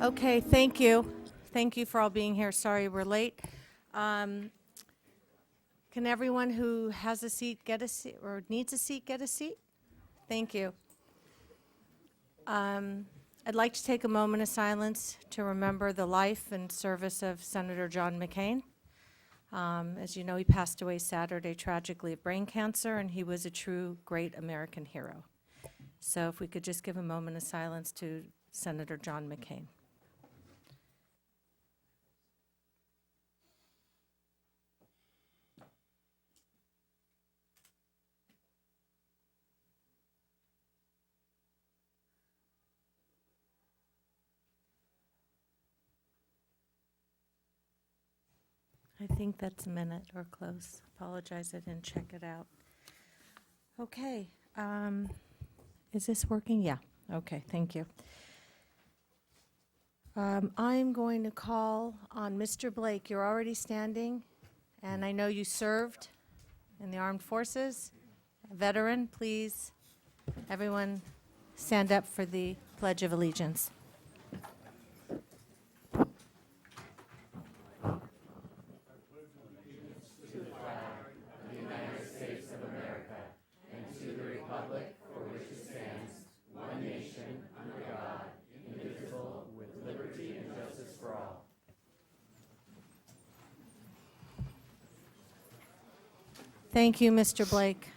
Okay, thank you. Thank you for all being here. Sorry we're late. Can everyone who has a seat get a seat, or needs a seat get a seat? Thank you. I'd like to take a moment of silence to remember the life and service of Senator John McCain. As you know, he passed away Saturday tragically of brain cancer, and he was a true great American hero. So if we could just give a moment of silence to Senator John McCain. I think that's a minute or close. Apologize, I didn't check it out. Okay, is this working? Yeah, okay, thank you. I'm going to call on Mr. Blake. You're already standing, and I know you served in the armed forces. A veteran, please, everyone stand up for the Pledge of Allegiance. Thank you, Mr. Blake.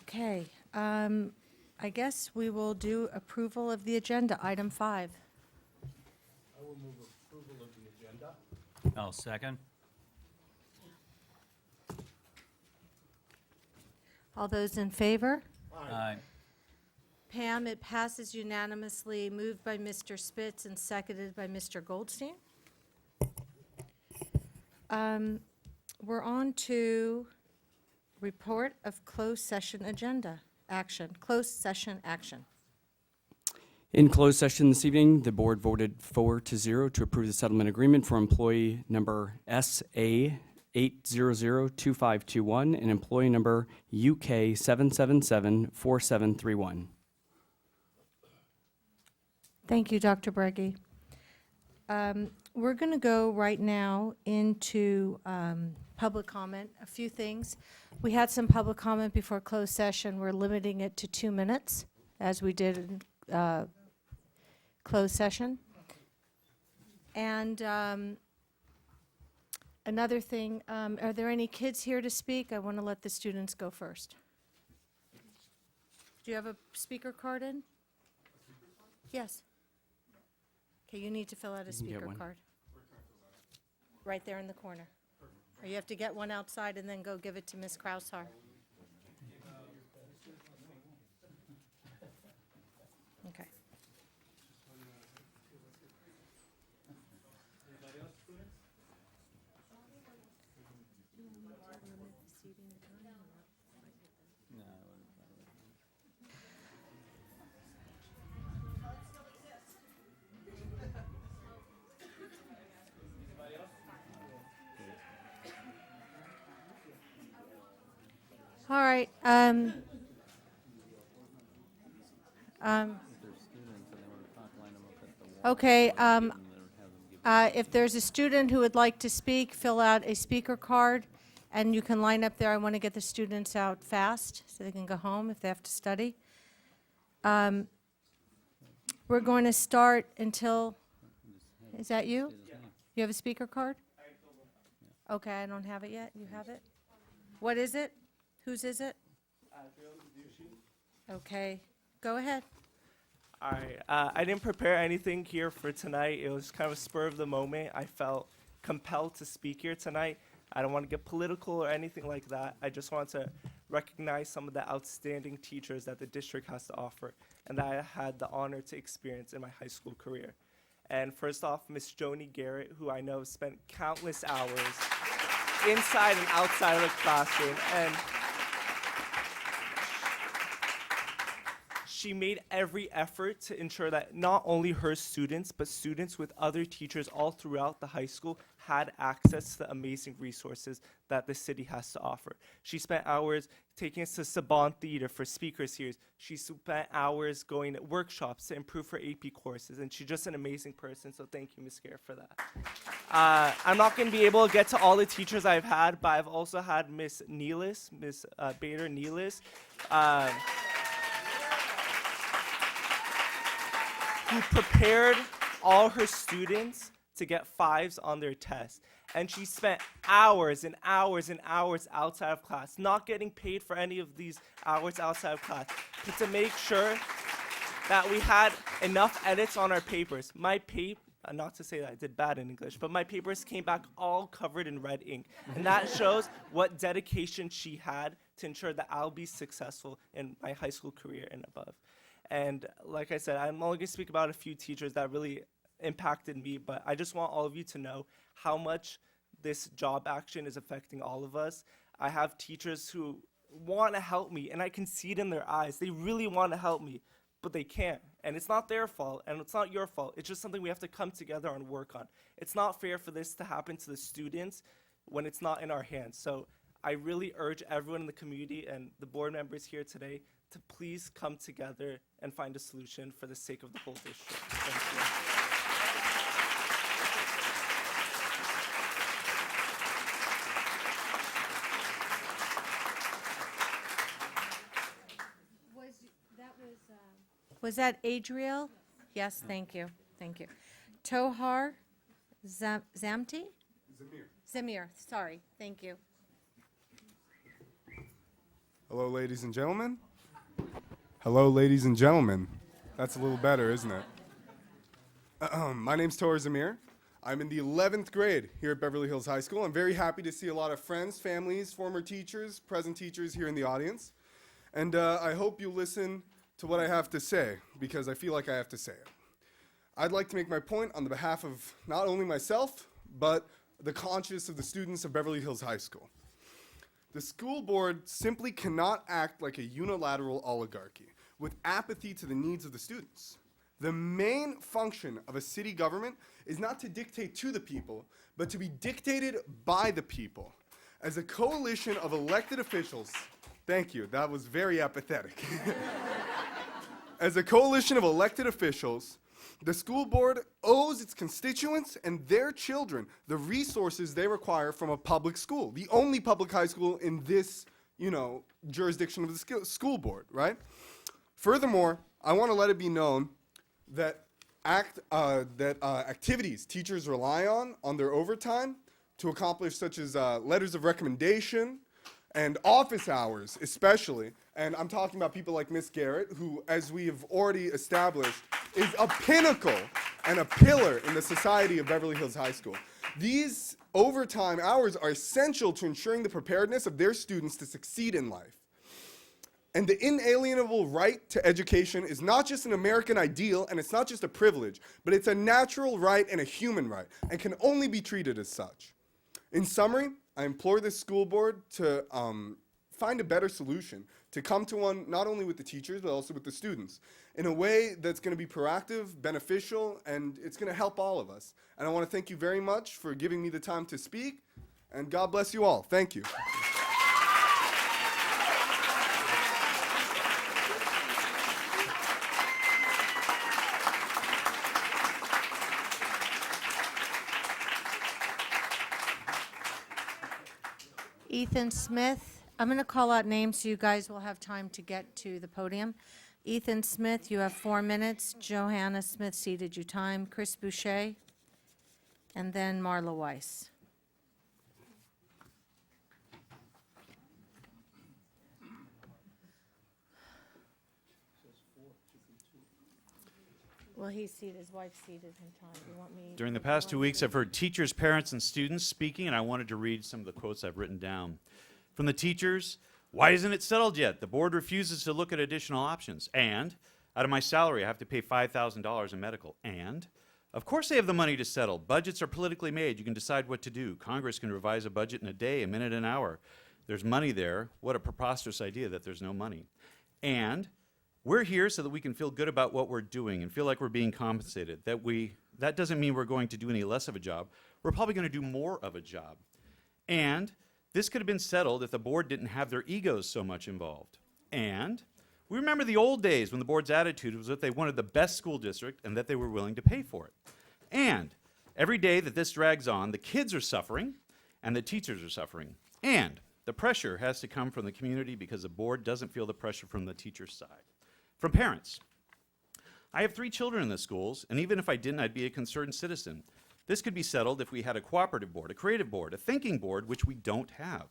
Okay, I guess we will do approval of the agenda, item 5. I will move approval of the agenda. I'll second. All those in favor? Aye. Pam, it passes unanimously, moved by Mr. Spitz and seconded by Mr. Goldstein. We're on to report of closed session agenda action, closed session action. In closed session this evening, the board voted 4-0 to approve the settlement agreement for employee number SA 8002521 and employee number UK 7774731. Thank you, Dr. Breggy. We're going to go right now into public comment. A few things. We had some public comment before closed session. We're limiting it to 2 minutes, as we did in closed session. And another thing, are there any kids here to speak? I want to let the students go first. Do you have a speaker card in? Yes. Okay, you need to fill out a You can get speaker one. card. Right there in the corner. Or you have to get one outside and then go give it to Ms. Kraushar. Okay. All right. Okay. If there's a student who would like to speak, fill out a speaker card, and you can line up there. I want to get the students out fast so they can go home if they have to study. We're going to start until, is that you? You have a speaker card? Okay, I don't have it yet. You have it? What is it? Whose is it? Okay, go ahead. All right. I didn't prepare anything here for tonight. It was kind of a spur of the moment. I felt compelled to speak here tonight. I don't want to get political or anything like that. I just want to recognize some of the outstanding teachers that the district has to offer and that I had the honor to experience in my high school career. And first off, Miss Joni Garrett, who I know spent countless hours inside and outside of the classroom. And she made every effort to ensure that not only her students, but students with other teachers all throughout the high school had access to the amazing resources that the city has to offer. She spent hours taking us to Saban Theater for speaker series. She spent hours going to workshops to improve her AP courses, and she's just an amazing person, so thank you, Ms. Garrett, for that. I'm not going to be able to get to all the teachers I've had, but I've also had Ms. Neelis, Ms. Bader Neelis, who prepared all her students to get 5s on their tests. And she spent hours and hours and hours outside of class, not getting paid for any of these hours outside of class, but to make sure that we had enough edits on our papers. My not to say that I did bad in English, but my papers came back all covered in red ink. And that shows what dedication she had to ensure that I'll be successful in my high school career and above. And like I said, I'm only going to speak about a few teachers that really impacted me, but I just want all of you to know how much this job action is affecting all of us. I have teachers who want to help me, and I can see it in their eyes. They really want to help me, but they can't. And it's not their fault, and it's not your fault. It's just something we have to come together and work on. It's not fair for this to happen to the students when it's not in our hands. So I really urge everyone in the community and the board members here today to please come together and find a solution for the sake of the whole district. Thank you. Was that Adriel? Yes, thank you, thank you. Tohar Zamti? Zamir, sorry, thank you. Hello, ladies and gentlemen. Hello, ladies and gentlemen. That's a little better, isn't it? My name's Tor Zamir. I'm in the 11th grade here at Beverly Hills High School. I'm very happy to see a lot of friends, families, former teachers, present teachers here in the audience. And I hope you listen to what I have to say, because I feel like I have to say it. I'd like to make my point on the behalf of not only myself, but the conscience of the students of Beverly Hills High School. The school board simply cannot act like a unilateral oligarchy with apathy to the needs of the students. The main function of a city government is not to dictate to the people, but to be dictated by the people. As a coalition of elected officials, thank you, that was very apathetic. As a coalition of elected officials, the school board owes its constituents and their children the resources they require from a public school, the only public high school in this, jurisdiction of the school board, right? Furthermore, I want to let it be known that activities teachers rely on their overtime to accomplish, such as letters of recommendation and office hours especially, and I'm talking about people like Ms. Garrett, who, as we have already established, is a pinnacle and a pillar in the society of Beverly Hills High School. These overtime hours are essential to ensuring the preparedness of their students to succeed in life. And the inalienable right to education is not just an American ideal, and it's not just a privilege, but it's a natural right and a human right, and can only be treated as such. In summary, I implore this school board to find a better solution, to come to one not only with the teachers, but also with the students, in a way that's going to be proactive, beneficial, and it's going to help all of us. And I want to thank you very much for giving me the time to speak, and God bless you all. Thank you. Ethan Smith, I'm going to call out names so you guys will have time to get to the podium. Ethan Smith, you have 4 minutes. Johanna Smith ceded you time. Chris Boucher, and then Marla Weiss. Well, he's seated, his wife seated him time. You want me? During the past 2 weeks, I've heard teachers, parents, and students speaking, and I wanted to read some of the quotes I've written down. From the teachers, why isn't it settled yet? The board refuses to look at additional options. And out of my salary, I have to pay $5,000 in medical. And of course they have the money to settle. Budgets are politically made. You can decide what to do. Congress can revise a budget in a day, a minute, an hour. There's money there. What a preposterous idea that there's no money. And We're here so that we can feel good about what we're doing and feel like we're being compensated. That doesn't mean we're going to do any less of a job. We're probably going to do more of a job. And this could have been settled if the board didn't have their egos so much involved. And we remember the old days when the board's attitude was that they wanted the best school district and that they were willing to pay for it. And every day that this drags on, the kids are suffering and the teachers are suffering. And the pressure has to come from the community because the board doesn't feel the pressure from the teacher's side. From parents. I have 3 children in the schools, and even if I didn't, I'd be a concerned citizen. This could be settled if we had a cooperative board, a creative board, a thinking board, which we don't have.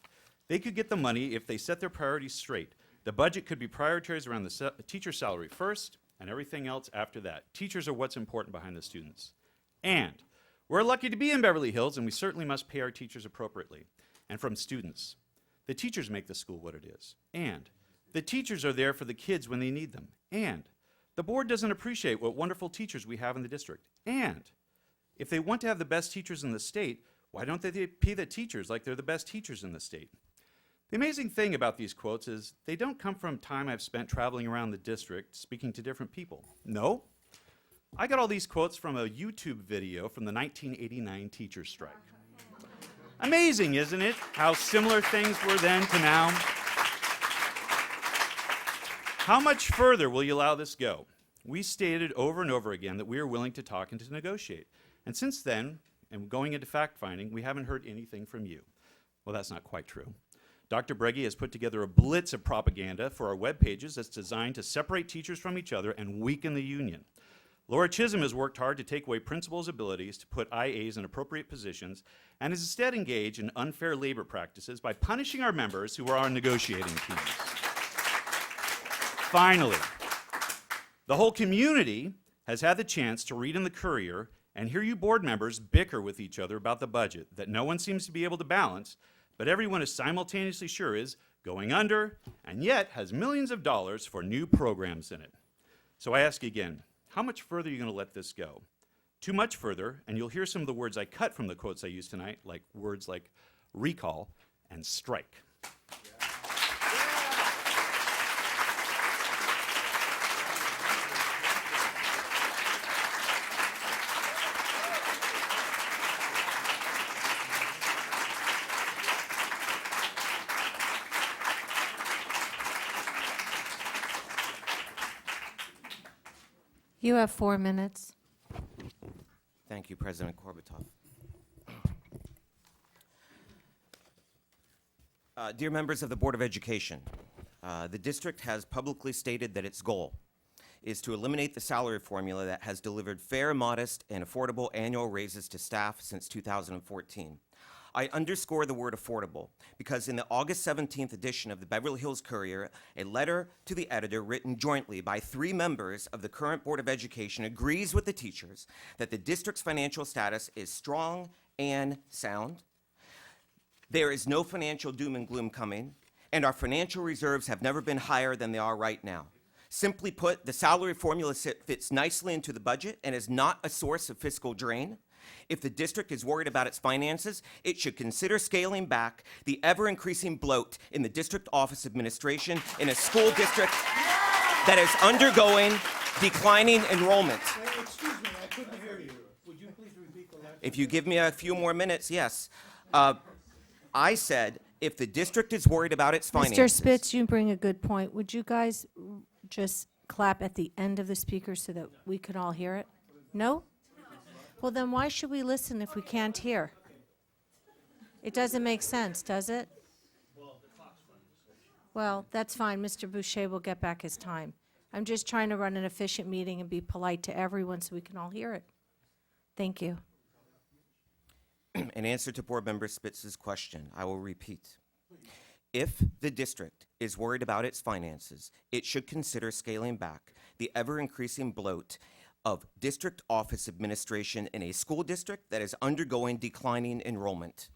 They could get the money if they set their priorities straight. The budget could be prioritized around the teacher salary first and everything else after that. Teachers are what's important behind the students. And we're lucky to be in Beverly Hills, and we certainly must pay our teachers appropriately. And from students. The teachers make the school what it is. And the teachers are there for the kids when they need them. And the board doesn't appreciate what wonderful teachers we have in the district. And if they want to have the best teachers in the state, why don't they pay the teachers like they're the best teachers in the state? The amazing thing about these quotes is they don't come from time I've spent traveling around the district speaking to different people. No. I got all these quotes from a YouTube video from the 1989 teachers' strike. Amazing, isn't it, how similar things were then to now? How much further will you allow this go? We stated over and over again that we are willing to talk and to negotiate. And since then, and going into fact-finding, we haven't heard anything from you. Well, that's not quite true. Dr. Breggy has put together a blitz of propaganda for our web pages that's designed to separate teachers from each other and weaken the union. Laura Chisholm has worked hard to take away principals' abilities to put IAs in appropriate positions and has instead engaged in unfair labor practices by punishing our members who are our negotiating teams. Finally, the whole community has had the chance to read in the Courier and hear you board members bicker with each other about the budget that no one seems to be able to balance, but everyone is simultaneously sure is going under and yet has millions of dollars for new programs in it. So I ask again, how much further are you going to let this go? Too much further, and you'll hear some of the words I cut from the quotes I used tonight, like words like recall and strike. You have 4 minutes. Thank you, President Korbutov. Dear members of the Board of Education, the district has publicly stated that its goal is to eliminate the salary formula that has delivered fair, modest, and affordable annual raises to staff since 2014. I underscore the word affordable because in the August 17th edition of the Beverly Hills Courier, a letter to the editor written jointly by 3 members of the current Board of Education agrees with the teachers that the district's financial status is strong and sound. There is no financial doom and gloom coming, and our financial reserves have never been higher than they are right now. Simply put, the salary formula fits nicely into the budget and is not a source of fiscal drain. If the district is worried about its finances, it should consider scaling back the ever-increasing bloat in the district office administration in a school district that is undergoing declining enrollment. Excuse me, I couldn't hear you. Would you please repeat the last? If you give me a few more minutes, yes. I said, if the district is worried about its finances. Mr. Spitz, you bring a good point. Would you guys just clap at the end of the speaker so that we can all hear it? No? Well, then why should we listen if we can't hear? It doesn't make sense, does it? Well, that's fine. Mr. Boucher will get back his time. I'm just trying to run an efficient meeting and be polite to everyone so we can all hear it. Thank you. In answer to Board Member Spitz's question, I will repeat. If the district is worried about its finances, it should consider scaling back the ever-increasing bloat of district office administration in a school district that is undergoing declining enrollment.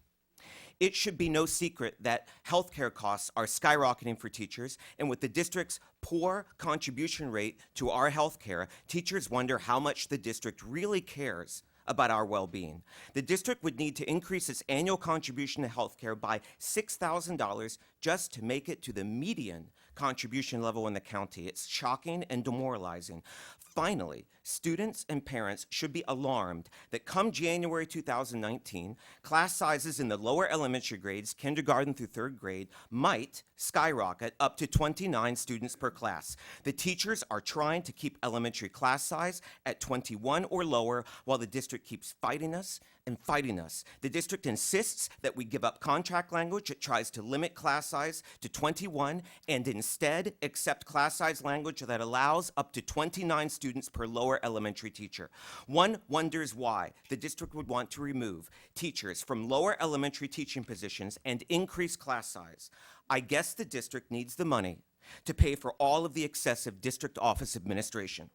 It should be no secret that healthcare costs are skyrocketing for teachers, and with the district's poor contribution rate to our healthcare, teachers wonder how much the district really cares about our well-being. The district would need to increase its annual contribution to healthcare by $6,000 just to make it to the median contribution level in the county. It's shocking and demoralizing. Finally, students and parents should be alarmed that come January 2019, class sizes in the lower elementary grades, kindergarten through 3rd grade, might skyrocket up to 29 students per class. The teachers are trying to keep elementary class size at 21 or lower while the district keeps fighting us and fighting us. The district insists that we give up contract language that tries to limit class size to 21 and instead accept class size language that allows up to 29 students per lower elementary teacher. One wonders why the district would want to remove teachers from lower elementary teaching positions and increase class size. I guess the district needs the money to pay for all of the excessive district office administration.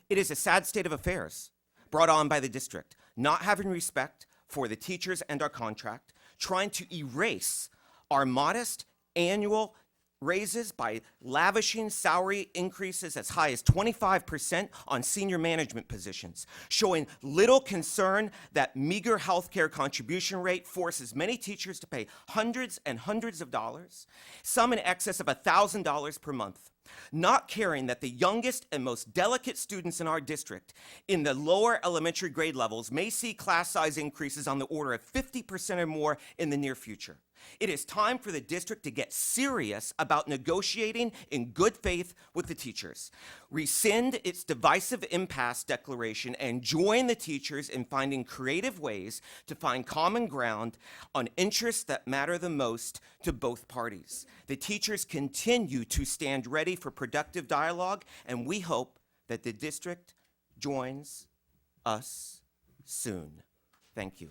It is a sad state of affairs brought on by the district, not having respect for the teachers and our contract, trying to erase our modest annual raises by lavishing salary increases as high as 25% on senior management positions, showing little concern that meager healthcare contribution rate forces many teachers to pay hundreds and hundreds of dollars, some in excess of $1,000 per month. Not caring that the youngest and most delicate students in our district in the lower elementary grade levels may see class size increases on the order of 50% or more in the near future. It is time for the district to get serious about negotiating in good faith with the teachers. Rescind its divisive impasse declaration and join the teachers in finding creative ways to find common ground on interests that matter the most to both parties. The teachers continue to stand ready for productive dialogue, and we hope that the district joins us soon. Thank you.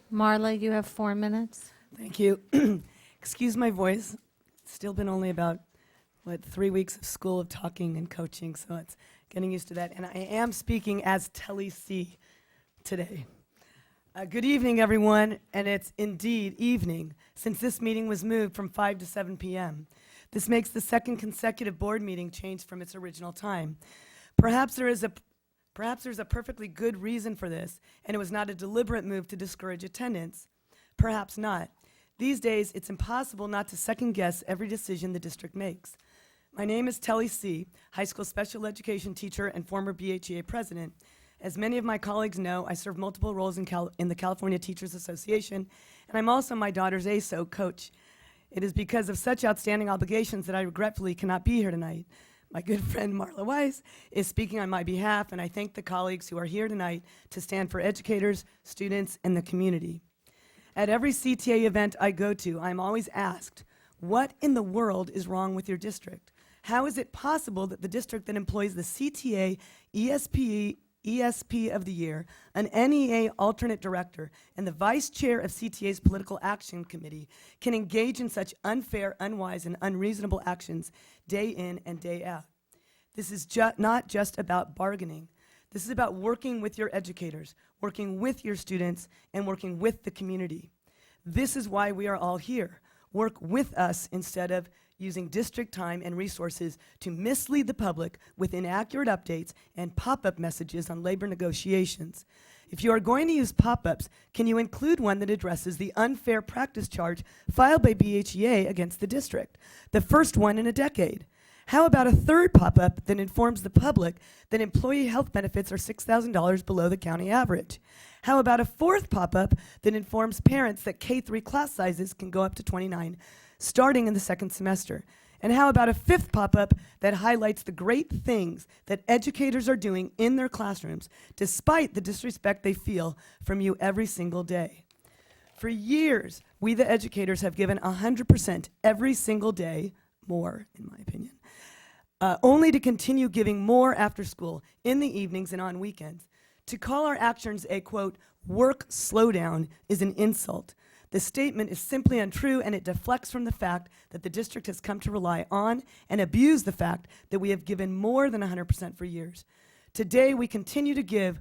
Marla, you have 4 minutes. Thank you. Excuse my voice. It's still been only about, 3 weeks of school of talking and coaching, so it's getting used to that. And I am speaking as Telly C today. Good evening, everyone, and it's indeed evening, since this meeting was moved from 5 to 7 p.m. This makes the second consecutive board meeting change from its original time. Perhaps there's a perfectly good reason for this, and it was not a deliberate move to discourage attendance. Perhaps not. These days, it's impossible not to second-guess every decision the district makes. My name is Telly C., high school special education teacher and former BHEA president. As many of my colleagues know, I serve multiple roles in the California Teachers Association, and I'm also my daughter's ASO coach. It is because of such outstanding obligations that I regretfully cannot be here tonight. My good friend Marla Weiss is speaking on my behalf, and I thank the colleagues who are here tonight to stand for educators, students, and the community. At every CTA event I go to, I'm always asked, what in the world is wrong with your district? How is it possible that the district that employs the CTA ESP of the Year, an NEA alternate director, and the vice chair of CTA's Political Action Committee can engage in such unfair, unwise, and unreasonable actions day in and day out? This is not just about bargaining. This is about working with your educators, working with your students, and working with the community. This is why we are all here. Work with us instead of using district time and resources to mislead the public with inaccurate updates and pop-up messages on labor negotiations. If you are going to use pop-ups, can you include one that addresses the unfair practice charge filed by BHEA against the district, the first one in a decade? How about a third pop-up that informs the public that employee health benefits are $6,000 below the county average? How about a fourth pop-up that informs parents that K-3 class sizes can go up to 29 starting in the second semester? And how about a fifth pop-up that highlights the great things that educators are doing in their classrooms despite the disrespect they feel from you every single day? For years, we the educators have given 100% every single day, more in my opinion, only to continue giving more after school, in the evenings and on weekends. To call our actions a, quote, work slowdown is an insult. The statement is simply untrue, and it deflects from the fact that the district has come to rely on and abuse the fact that we have given more than 100% for years. Today, we continue to give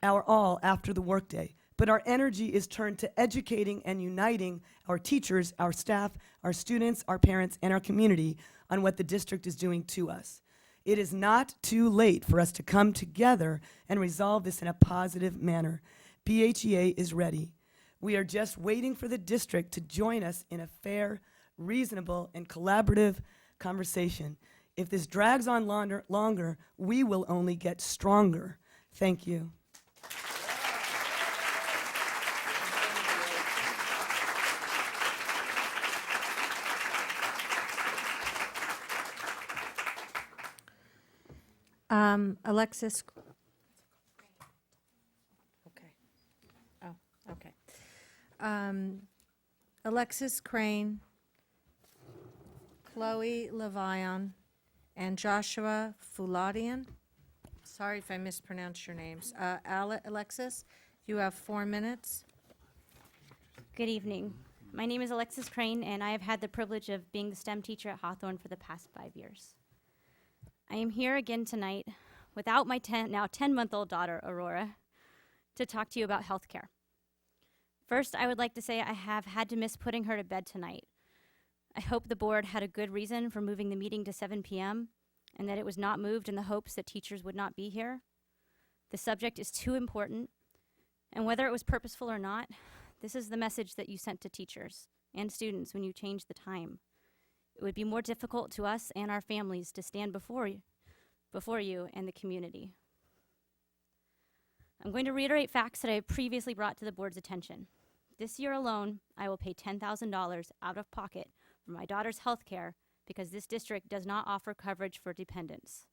our all after the workday, but our energy is turned to educating and uniting our teachers, our staff, our students, our parents, and our community on what the district is doing to us. It is not too late for us to come together and resolve this in a positive manner. BHEA is ready. We are just waiting for the district to join us in a fair, reasonable, and collaborative conversation. If this drags on longer, we will only get stronger. Thank you. Alexis. Okay. Oh, okay. Alexis Crane, Chloe Levion, and Joshua Fuladian. Sorry if I mispronounced your names. Alexis, you have 4 minutes. Good evening. My name is Alexis Crane, and I have had the privilege of being the STEM teacher at Hawthorne for the past 5 years. I am here again tonight without my now 10-month-old daughter, Aurora, to talk to you about healthcare. First, I would like to say I have had to miss putting her to bed tonight. I hope the board had a good reason for moving the meeting to 7 p.m. and that it was not moved in the hopes that teachers would not be here. The subject is too important, and whether it was purposeful or not, this is the message that you sent to teachers and students when you changed the time. It would be more difficult to us and our families to stand before you and the community. I'm going to reiterate facts that I have previously brought to the board's attention. This year alone, I will pay $10,000 out of pocket for my daughter's health care because this district does not offer coverage for dependents.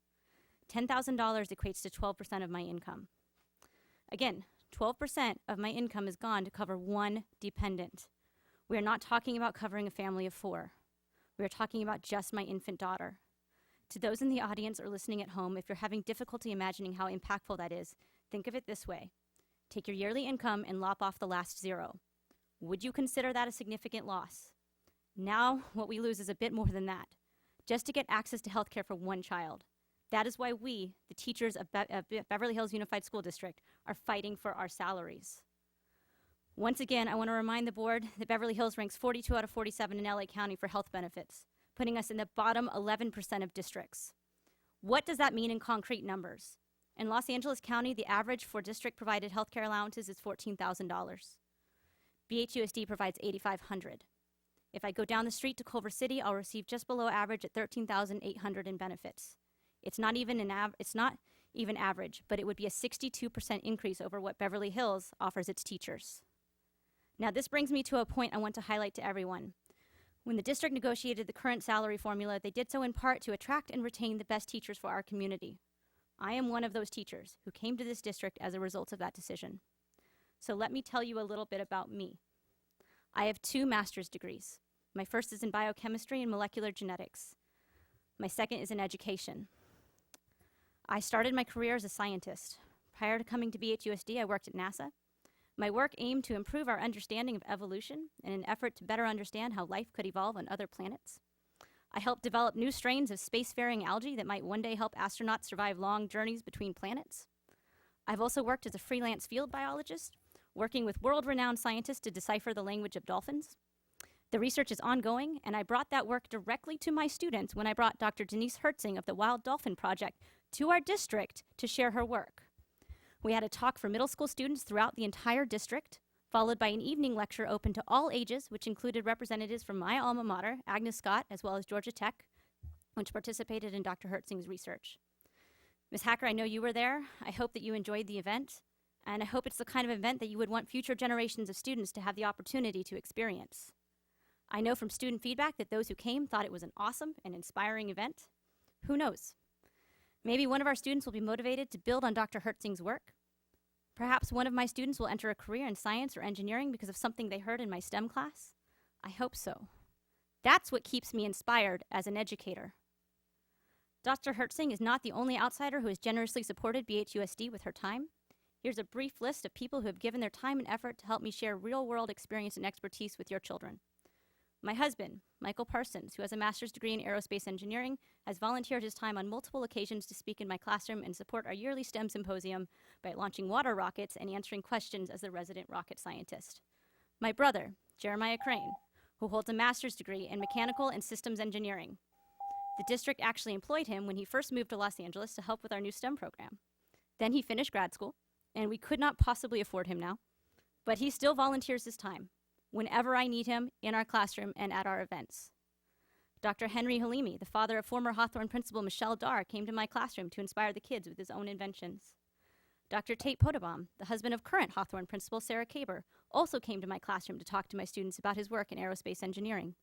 $10,000 equates to 12% of my income. Again, 12% of my income is gone to cover one dependent. We are not talking about covering a family of 4. We are talking about just my infant daughter. To those in the audience or listening at home, if you're having difficulty imagining how impactful that is, think of it this way. Take your yearly income and lop off the last 0. Would you consider that a significant loss? Now, what we lose is a bit more than that, just to get access to health care for one child. That is why we, the teachers of Beverly Hills Unified School District, are fighting for our salaries. Once again, I want to remind the board that Beverly Hills ranks 42 out of 47 in LA County for health benefits, putting us in the bottom 11% of districts. What does that mean in concrete numbers? In Los Angeles County, the average for district-provided health care allowances is $14,000. BHUSD provides $8,500. If I go down the street to Culver City, I'll receive just below average at $13,800 in benefits. It's not even average, but it would be a 62% increase over what Beverly Hills offers its teachers. Now, this brings me to a point I want to highlight to everyone. When the district negotiated the current salary formula, they did so in part to attract and retain the best teachers for our community. I am one of those teachers who came to this district as a result of that decision. So let me tell you a little bit about me. I have 2 master's degrees. My first is in biochemistry and molecular genetics. My second is in education. I started my career as a scientist. Prior to coming to BHUSD, I worked at NASA. My work aimed to improve our understanding of evolution in an effort to better understand how life could evolve on other planets. I helped develop new strains of spacefaring algae that might one day help astronauts survive long journeys between planets. I've also worked as a freelance field biologist, working with world-renowned scientists to decipher the language of dolphins. The research is ongoing, and I brought that work directly to my students when I brought Dr. Denise Hertzing of the Wild Dolphin Project to our district to share her work. We had a talk for middle school students throughout the entire district, followed by an evening lecture open to all ages, which included representatives from my alma mater, Agnes Scott, as well as Georgia Tech, which participated in Dr. Hertzing's research. Ms. Hacker, I know you were there. I hope that you enjoyed the event, and I hope it's the kind of event that you would want future generations of students to have the opportunity to experience. I know from student feedback that those who came thought it was an awesome and inspiring event. Who knows? Maybe one of our students will be motivated to build on Dr. Hertzing's work. Perhaps one of my students will enter a career in science or engineering because of something they heard in my STEM class. I hope so. That's what keeps me inspired as an educator. Dr. Hertzing is not the only outsider who has generously supported BHUSD with her time. Here's a brief list of people who have given their time and effort to help me share real-world experience and expertise with your children. My husband, Michael Parsons, who has a master's degree in aerospace engineering, has volunteered his time on multiple occasions to speak in my classroom and support our yearly STEM symposium by launching water rockets and answering questions as the resident rocket scientist. My brother, Jeremiah Crane, who holds a master's degree in mechanical and systems engineering. The district actually employed him when he first moved to Los Angeles to help with our new STEM program. Then he finished grad school, and we could not possibly afford him now, but he still volunteers his time whenever I need him in our classroom and at our events. Dr. Henry Halimi, the father of former Hawthorne principal Michelle Dar, came to my classroom to inspire the kids with his own inventions. Dr. Tate Potabom, the husband of current Hawthorne principal Sarah Kaber, also came to my classroom to talk to my students about his work in aerospace engineering.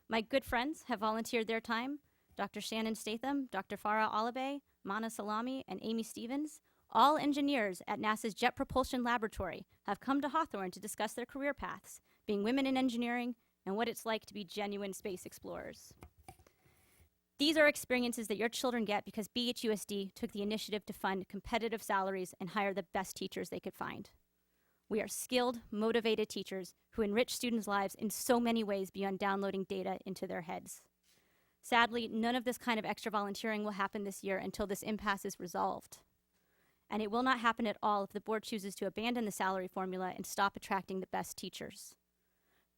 My good friends have volunteered their time. Dr. Shannon Statham, Dr. Farah Alabay, Mana Salami, and Amy Stevens, all engineers at NASA's Jet Propulsion Laboratory, have come to Hawthorne to discuss their career paths, being women in engineering, and what it's like to be genuine space explorers. These are experiences that your children get because BHUSD took the initiative to fund competitive salaries and hire the best teachers they could find. We are skilled, motivated teachers who enrich students' lives in so many ways beyond downloading data into their heads. Sadly, none of this kind of extra volunteering will happen this year until this impasse is resolved. And it will not happen at all if the board chooses to abandon the salary formula and stop attracting the best teachers.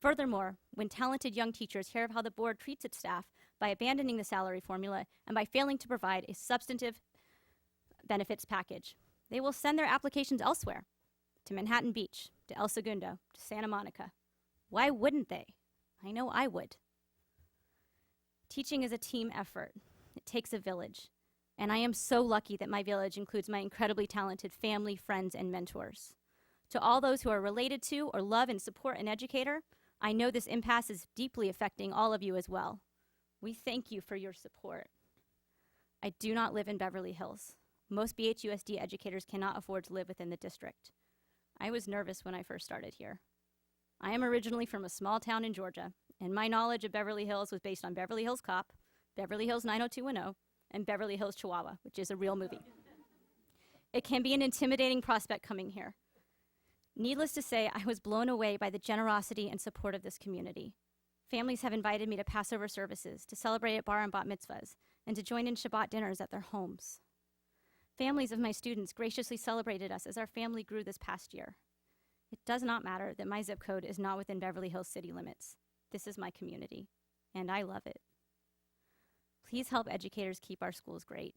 Furthermore, when talented young teachers hear of how the board treats its staff by abandoning the salary formula and by failing to provide a substantive benefits package, they will send their applications elsewhere, to Manhattan Beach, to El Segundo, to Santa Monica. Why wouldn't they? I know I would. Teaching is a team effort. It takes a village. And I am so lucky that my village includes my incredibly talented family, friends, and mentors. To all those who are related to or love and support an educator, I know this impasse is deeply affecting all of you as well. We thank you for your support. I do not live in Beverly Hills. Most BHUSD educators cannot afford to live within the district. I was nervous when I first started here. I am originally from a small town in Georgia, and my knowledge of Beverly Hills was based on Beverly Hills Cop, Beverly Hills 90210, and Beverly Hills Chihuahua, which is a real movie. It can be an intimidating prospect coming here. Needless to say, I was blown away by the generosity and support of this community. Families have invited me to Passover services, to celebrate at bar and bat mitzvahs, and to join in Shabbat dinners at their homes. Families of my students graciously celebrated us as our family grew this past year. It does not matter that my zip code is not within Beverly Hills city limits. This is my community, and I love it. Please help educators keep our schools great.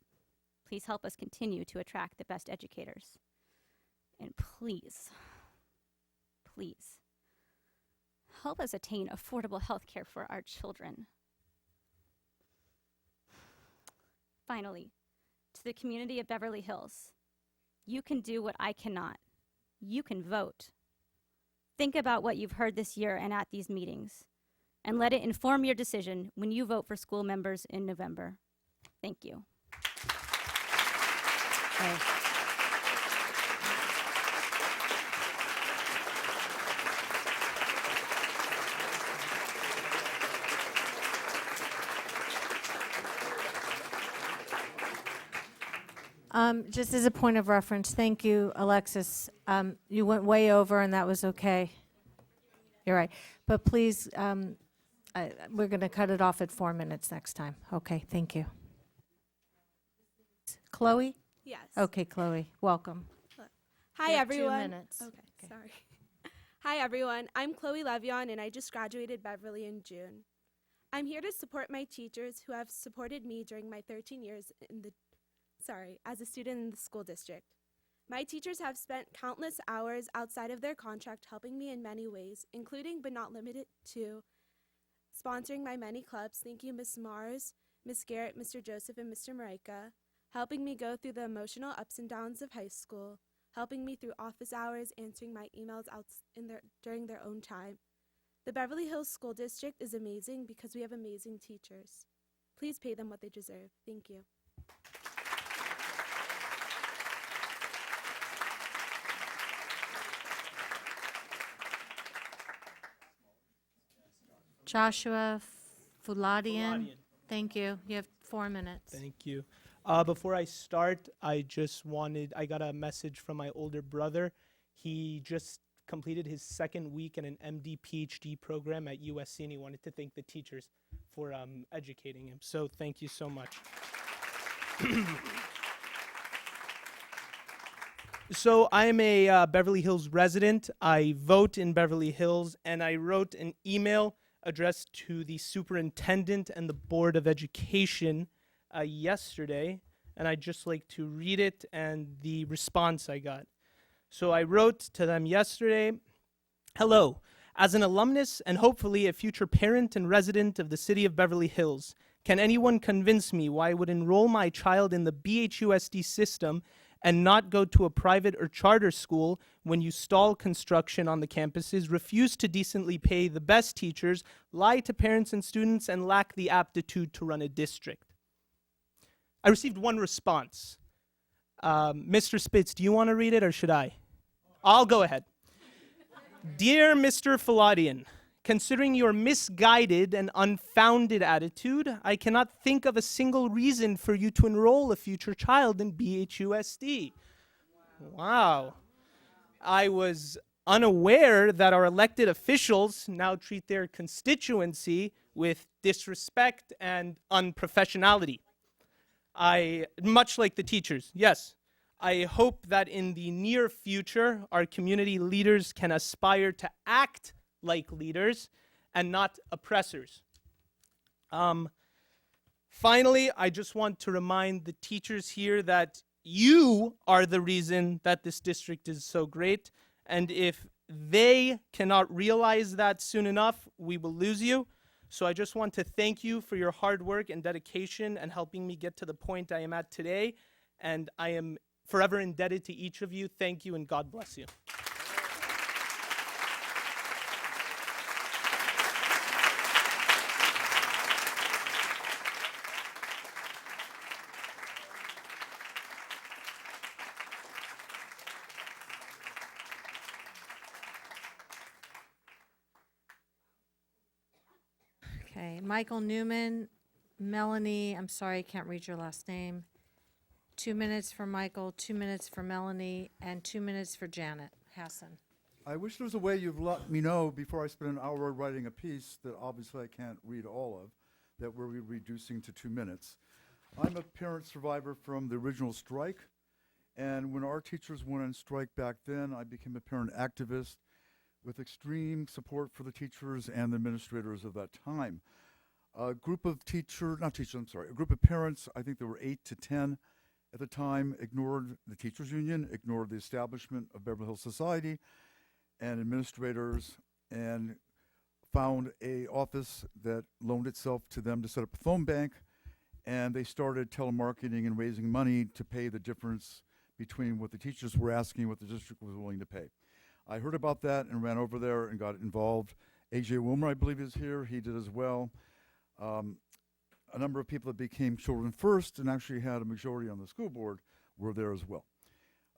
Please help us continue to attract the best educators. And please, please, help us attain affordable health care for our children. Finally, to the community of Beverly Hills, you can do what I cannot. You can vote. Think about what you've heard this year and at these meetings, and let it inform your decision when you vote for school members in November. Thank you. Just as a point of reference, thank you, Alexis. You went way over, and that was okay. You're right. But please, we're going to cut it off at 4 minutes next time. Okay, thank you. Chloe? Yes. Okay, Chloe, welcome. Hi, You have 2 everyone. minutes. Okay, sorry. Hi, everyone. I'm Chloe Levion, and I just graduated Beverly in June. I'm here to support my teachers who have supported me during my 13 years as a student in the school district. My teachers have spent countless hours outside of their contract helping me in many ways, including but not limited to sponsoring my many clubs. Thank you, Ms. Mars, Ms. Garrett, Mr. Joseph, and Mr. Marika, helping me go through the emotional ups and downs of high school, helping me through office hours, answering my emails during their own time. The Beverly Hills School District is amazing because we have amazing teachers. Please pay them what they deserve. Thank you. Joshua Fuladian. Thank you. You have 4 minutes. Thank you. Before I start, I got a message from my older brother. He just completed his second week in an MD PhD program at USC, and he wanted to thank the teachers for educating him. So thank you so much. So I'm a Beverly Hills resident. I vote in Beverly Hills, and I wrote an email addressed to the superintendent and the Board of Education yesterday, and I'd just like to read it and the response I got. So I wrote to them yesterday, "Hello, as an alumnus and hopefully a future parent and resident of the city of Beverly Hills, can anyone convince me why I would enroll my child in the BHUSD system and not go to a private or charter school when you stall construction on the campuses, refuse to decently pay the best teachers, lie to parents and students, and lack the aptitude to run a district?" I received one response. Mr. Spitz, do you want to read it or should I? I'll go ahead. "Dear Mr. Faladian, considering your misguided and unfounded attitude, I cannot think of a single reason for you to enroll a future child in BHUSD." Wow. I was unaware that our elected officials now treat their constituency with disrespect and unprofessionality. Much like the teachers, yes. I hope that in the near future, our community leaders can aspire to act like leaders and not oppressors. Finally, I just want to remind the teachers here that you are the reason that this district is so great, and if they cannot realize that soon enough, we will lose you. So I just want to thank you for your hard work and dedication and helping me get to the point I am at today, and I am forever indebted to each of you. Thank you, and God bless you. Okay, Michael Newman, Melanie, I'm sorry, I can't read your last name. 2 minutes for Michael, 2 minutes for Melanie, and 2 minutes for Janet Hassan. I wish there was a way you'd let me know before I spend an hour writing a piece that obviously I can't read all of, that we're reducing to 2 minutes. I'm a parent survivor from the original strike, and when our teachers went on strike back then, I became a parent activist with extreme support for the teachers and the administrators of that time. A group of a group of parents, I think there were 8 to 10 at the time, ignored the teachers union, ignored the establishment of Beverly Hills Society and administrators, and found a office that loaned itself to them to set up a phone bank, and they started telemarketing and raising money to pay the difference between what the teachers were asking and what the district was willing to pay. I heard about that and ran over there and got involved. A.J. Wilmer, I believe, is here. He did as well. A number of people that became Children First and actually had a majority on the school board were there as well.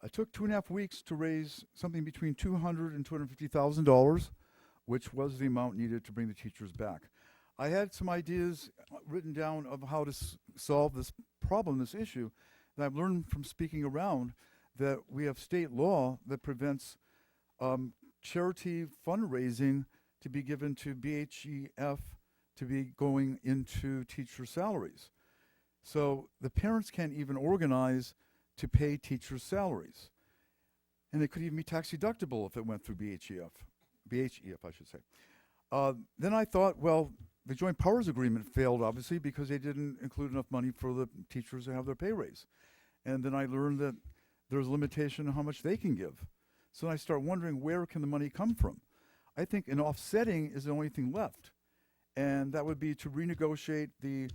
It took 2.5 weeks to raise something between $200,000 and $250,000, which was the amount needed to bring the teachers back. I had some ideas written down of how to solve this problem, this issue, that I've learned from speaking around, that we have state law that prevents charity fundraising to be given to BHEF to be going into teacher salaries. So the parents can't even organize to pay teachers' salaries. And it could even be tax deductible if it went through BHEF, I should say. Then I thought, well, the joint powers agreement failed, obviously, because they didn't include enough money for the teachers to have their pay raise. And then I learned that there's a limitation on how much they can give. So then I start wondering, where can the money come from? I think an offsetting is the only thing left. And that would be to renegotiate the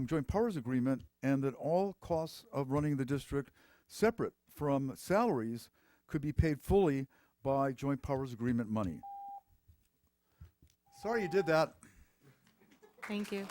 joint powers agreement, and that all costs of running the district separate from salaries could be paid fully by joint powers agreement money. Sorry you did that. Thank you.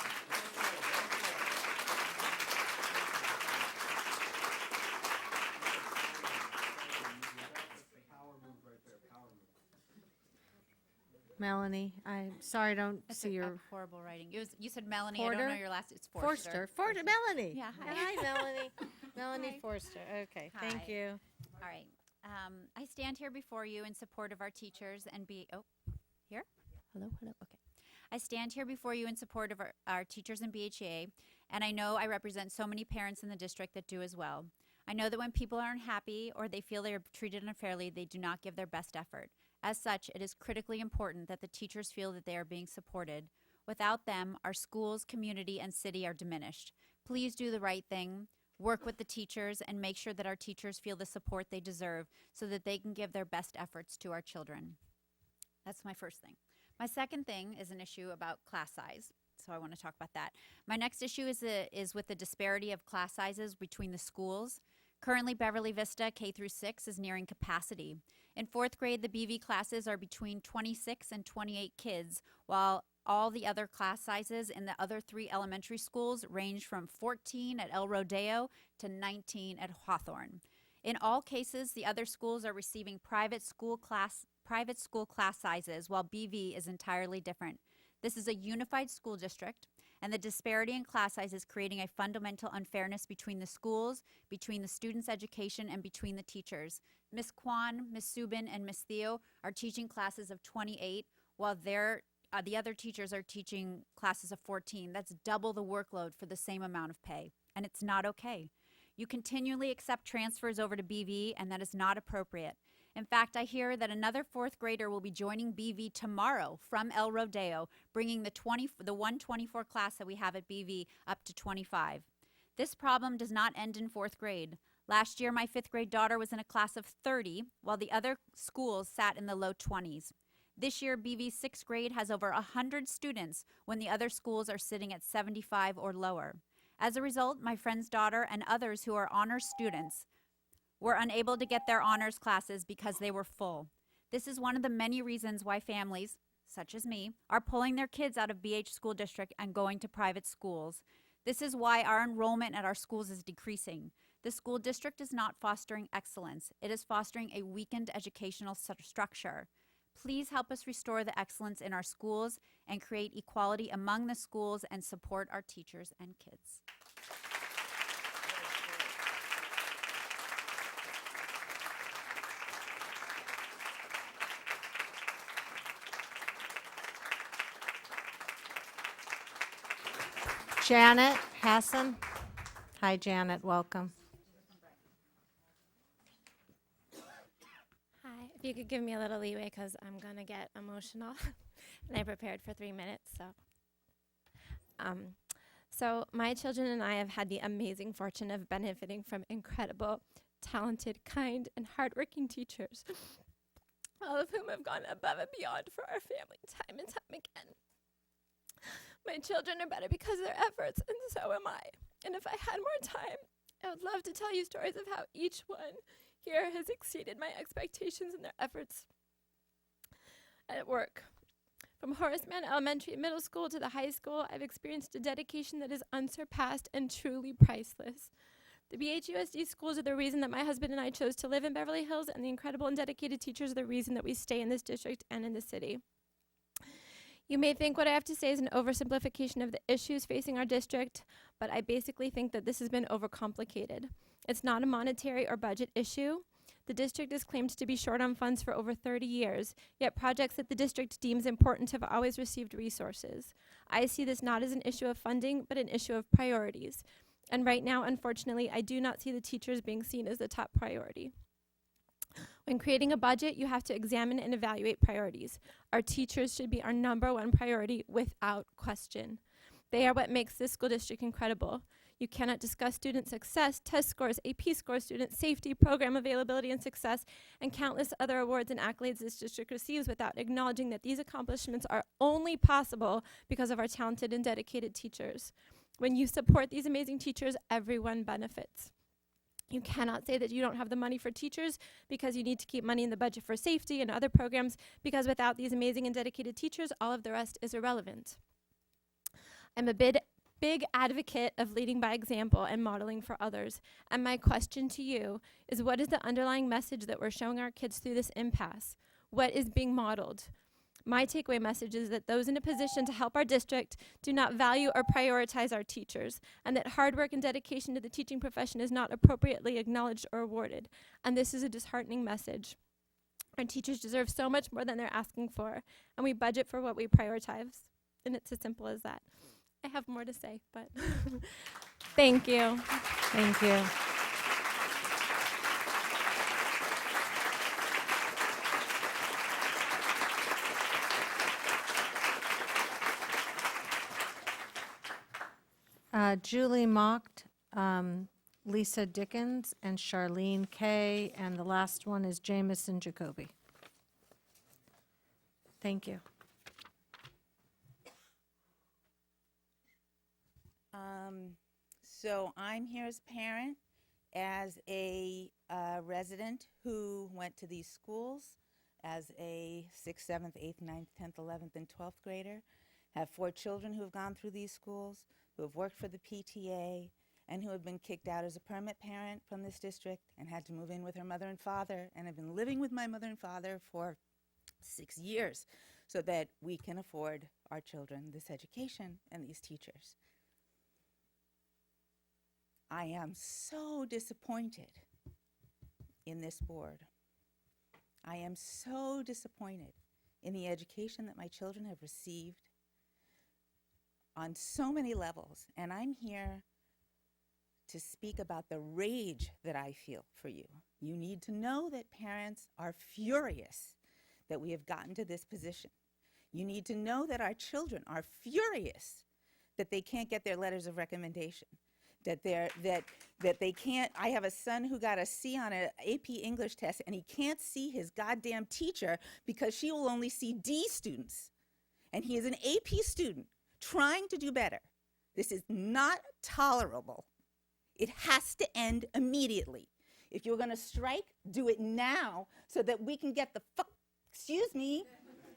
Melanie, I'm sorry I don't see your... horrible writing. You said Melanie. I Porter? don't know your last. It's Forster. Melanie. Yeah, hi. Hi, Melanie. Melanie Hi. Forster. Okay, Hi. thank you. All right. I stand here before you in support of our teachers and here? Hello, okay. I stand here before you in support of our teachers in BHA, and I know I represent so many parents in the district that do as well. I know that when people are unhappy or they feel they are treated unfairly, they do not give their best effort. As such, it is critically important that the teachers feel that they are being supported. Without them, our schools, community, and city are diminished. Please do the right thing. Work with the teachers and make sure that our teachers feel the support they deserve so that they can give their best efforts to our children. That's my first thing. My second thing is an issue about class size, so I want to talk about that. My next issue is with the disparity of class sizes between the schools. Currently, Beverly Vista K through 6 is nearing capacity. In 4th grade, the BV classes are between 26 and 28 kids, while all the other class sizes in the other 3 elementary schools range from 14 at El Rodeo to 19 at Hawthorne. In all cases, the other schools are receiving private school class sizes, while BV is entirely different. This is a unified school district, and the disparity in class size is creating a fundamental unfairness between the schools, between the students' education, and between the teachers. Ms. Kwan, Ms. Subin, and Ms. Theo are teaching classes of 28, while the other teachers are teaching classes of 14. That's double the workload for the same amount of pay, and it's not okay. You continually accept transfers over to BV, and that is not appropriate. In fact, I hear that another 4th grader will be joining BV tomorrow from El Rodeo, bringing the 124 class that we have at BV up to 25. This problem does not end in 4th grade. Last year, my 5th grade daughter was in a class of 30, while the other schools sat in the low 20s. This year, BV's 6th grade has over 100 students when the other schools are sitting at 75 or lower. As a result, my friend's daughter and others who are honors students were unable to get their honors classes because they were full. This is one of the many reasons why families, such as me, are pulling their kids out of BH School District and going to private schools. This is why our enrollment at our schools is decreasing. The school district is not fostering excellence. It is fostering a weakened educational structure. Please help us restore the excellence in our schools and create equality among the schools and support our teachers and kids. Janet Hassan. Hi, Janet. Welcome. Hi. If you could give me a little leeway because I'm going to get emotional. And I prepared for 3 minutes. So my children and I have had the amazing fortune of benefiting from incredible, talented, kind, and hardworking teachers, all of whom have gone above and beyond for our family time and time again. My children are better because of their efforts, and so am I. And if I had more time, I would love to tell you stories of how each one here has exceeded my expectations in their efforts at work. From Horace Mann Elementary and Middle School to the high school, I've experienced a dedication that is unsurpassed and truly priceless. The BHUSD schools are the reason that my husband and I chose to live in Beverly Hills, and the incredible and dedicated teachers are the reason that we stay in this district and in the city. You may think what I have to say is an oversimplification of the issues facing our district, but I basically think that this has been overcomplicated. It's not a monetary or budget issue. The district is claimed to be short on funds for over 30 years, yet projects that the district deems important have always received resources. I see this not as an issue of funding, but an issue of priorities. And right now, unfortunately, I do not see the teachers being seen as the top priority. When creating a budget, you have to examine and evaluate priorities. Our teachers should be our #1 priority without question. They are what makes this school district incredible. You cannot discuss student success, test scores, AP scores, student safety, program availability and success, and countless other awards and accolades this district receives without acknowledging that these accomplishments are only possible because of our talented and dedicated teachers. When you support these amazing teachers, everyone benefits. You cannot say that you don't have the money for teachers because you need to keep money in the budget for safety and other programs, because without these amazing and dedicated teachers, all of the rest is irrelevant. I'm a big advocate of leading by example and modeling for others. And my question to you is, what is the underlying message that we're showing our kids through this impasse? What is being modeled? My takeaway message is that those in a position to help our district do not value or prioritize our teachers, and that hard work and dedication to the teaching profession is not appropriately acknowledged or awarded. And this is a disheartening message. Our teachers deserve so much more than they're asking for, and we budget for what we prioritize. And it's as simple as that. I have more to say, but thank you. Thank you. Julie Mocked, Lisa Dickens, and Charlene Kay, and the last one is Jamison Jacoby. Thank you. So I'm here as a parent, as a resident who went to these schools, as a 6th, 7th, 8th, 9th, 10th, 11th, and 12th grader. Have 4 children who have gone through these schools, who have worked for the PTA, and who have been kicked out as a permit parent from this district and had to move in with her mother and father, and have been living with my mother and father for 6 years so that we can afford our children this education and these teachers. I am so disappointed in this board. I am so disappointed in the education that my children have received on so many levels. And I'm here to speak about the rage that I feel for you. You need to know that parents are furious that we have gotten to this position. You need to know that our children are furious that they can't get their letters of recommendation. That they can't. I have a son who got a C on an AP English test, and he can't see his goddamn teacher because she will only see D students. And he is an AP student trying to do better. This is not tolerable. It has to end immediately. If you're going to strike, do it now so that we can get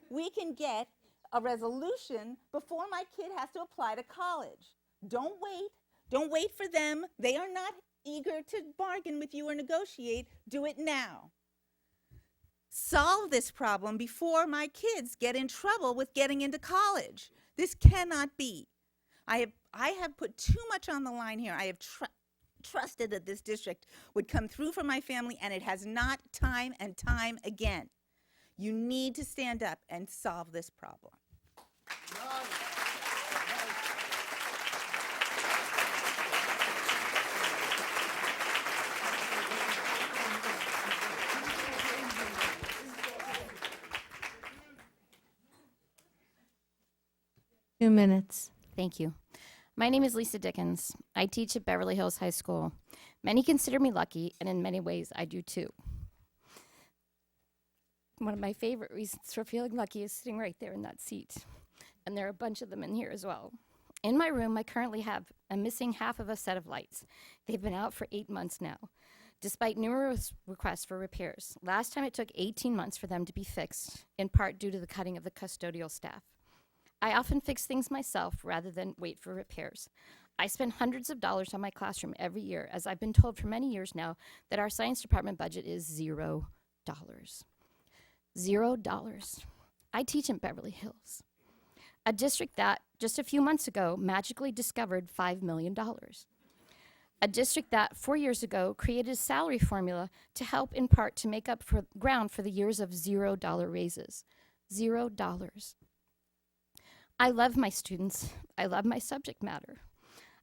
we can get a resolution before my kid has to apply to college. Don't wait. Don't wait for them. They are not eager to bargain with you or negotiate. Do it now. Solve this problem before my kids get in trouble with getting into college. This cannot be. I have put too much on the line here. I have trusted that this district would come through for my family, and it has not, time and time again. You need to stand up and solve this problem. Two minutes. Thank you. My name is Lisa Dickens. I teach at Beverly Hills High School. Many consider me lucky, and in many ways, I do too. One of my favorite reasons for feeling lucky is sitting right there in that seat. And there are a bunch of them in here as well. In my room, I currently have a missing half of a set of lights. They've been out for 8 months now, despite numerous requests for repairs. Last time it took 18 months for them to be fixed, in part due to the cutting of the custodial staff. I often fix things myself rather than wait for repairs. I spend hundreds of dollars on my classroom every year, as I've been told for many years now that our science department budget is $0. $0. I teach in Beverly Hills, a district that, just a few months ago, magically discovered $5 million. A district that, 4 years ago, created a salary formula to help, in part, to make up for ground for the years of $0 raises. $0. I love my students. I love my subject matter.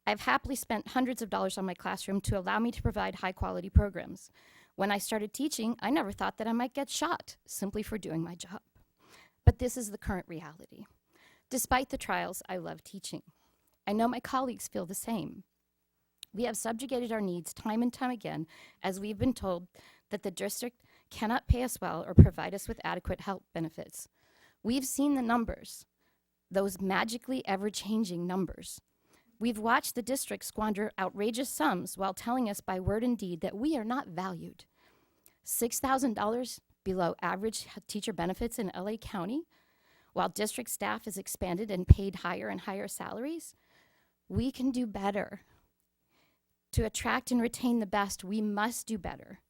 I've happily spent hundreds of dollars on my classroom to allow me to provide high-quality programs. When I started teaching, I never thought that I might get shot simply for doing my job. But this is the current reality. Despite the trials, I love teaching. I know my colleagues feel the same. We have subjugated our needs time and time again, as we've been told that the district cannot pay us well or provide us with adequate health benefits. We've seen the numbers, those magically ever-changing numbers. We've watched the district squander outrageous sums while telling us by word and deed that we are not valued. $6,000 below average teacher benefits in LA County, while district staff is expanded and paid higher and higher salaries. We can do better. To attract and retain the best, we must do better.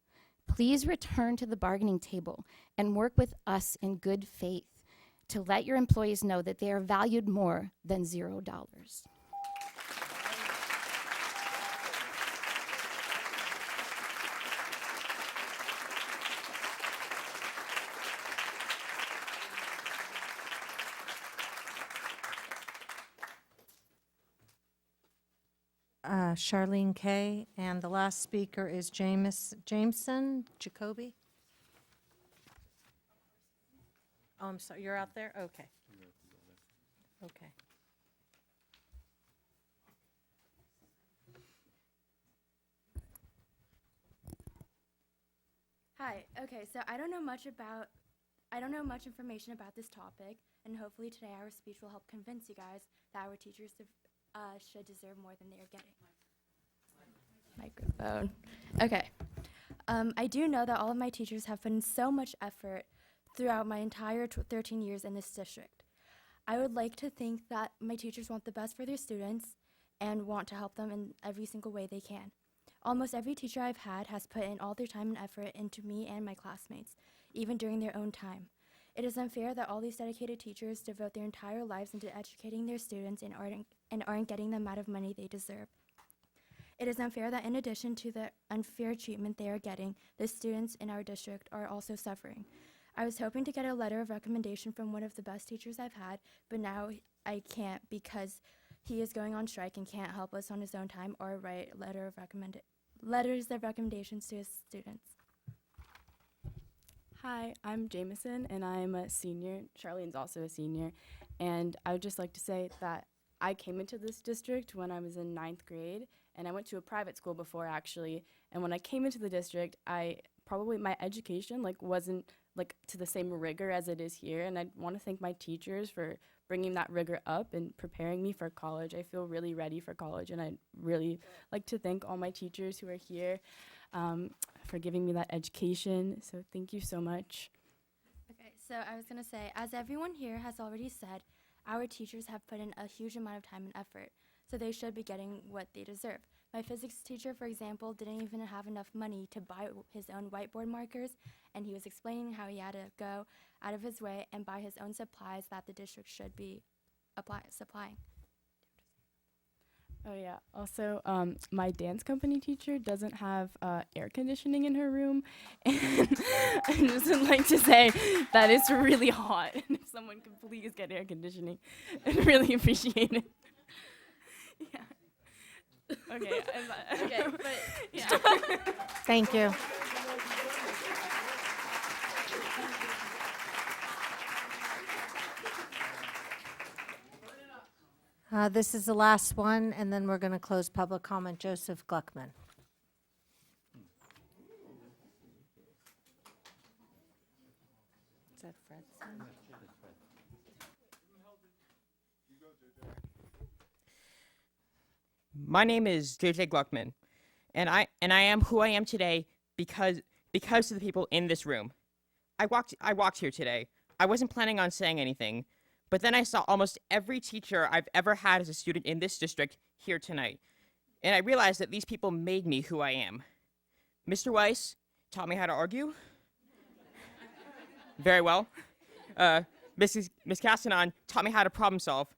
Please return to the bargaining table and work with us in good faith. to let your employees know that they are valued more than $0. Charlene Kay, and the last speaker is Jameson Jacoby. Oh, I'm sorry, you're out there? Okay. Okay. Hi. Okay, so I don't know much information about this topic, and hopefully today our speech will help convince you guys that our teachers should deserve more than they are getting. Microphone. Okay. I do know that all of my teachers have put in so much effort throughout my entire 13 years in this district. I would like to think that my teachers want the best for their students and want to help them in every single way they can. Almost every teacher I've had has put in all their time and effort into me and my classmates, even during their own time. It is unfair that all these dedicated teachers devote their entire lives into educating their students and aren't getting the amount of money they deserve. It is unfair that in addition to the unfair treatment they are getting, the students in our district are also suffering. I was hoping to get a letter of recommendation from one of the best teachers I've had, but now I can't because he is going on strike and can't help us on his own time or write letters of recommendations to his students. Hi, I'm Jameson, and I'm a senior. Charlene's also a senior. And I would just like to say that I came into this district when I was in 9th grade, and I went to a private school before, actually. And when I came into the district, my education wasn't to the same rigor as it is here. And I want to thank my teachers for bringing that rigor up and preparing me for college. I feel really ready for college, and I'd really like to thank all my teachers who are here for giving me that education. So thank you so much. Okay, so I was going to say, as everyone here has already said, our teachers have put in a huge amount of time and effort, so they should be getting what they deserve. My physics teacher, for example, didn't even have enough money to buy his own whiteboard markers, and he was explaining how he had to go out of his way and buy his own supplies that the district should be supplying. Oh yeah. Also, my dance company teacher doesn't have air conditioning in her room, and I just would like to say that it's really hot. And if someone could please get air conditioning, I'd really appreciate it. Yeah. Okay. Okay, but yeah. Thank you. This is the last one, and then we're going to close public comment. Joseph Gluckman. Is that Fred's son? My name is JJ Gluckman, and I am who I am today because of the people in this room. I walked here today. I wasn't planning on saying anything, but then I saw almost every teacher I've ever had as a student in this district here tonight, and I realized that these people made me who I am. Mr. Weiss taught me how to argue very well. Miss Castanon taught me how to problem solve.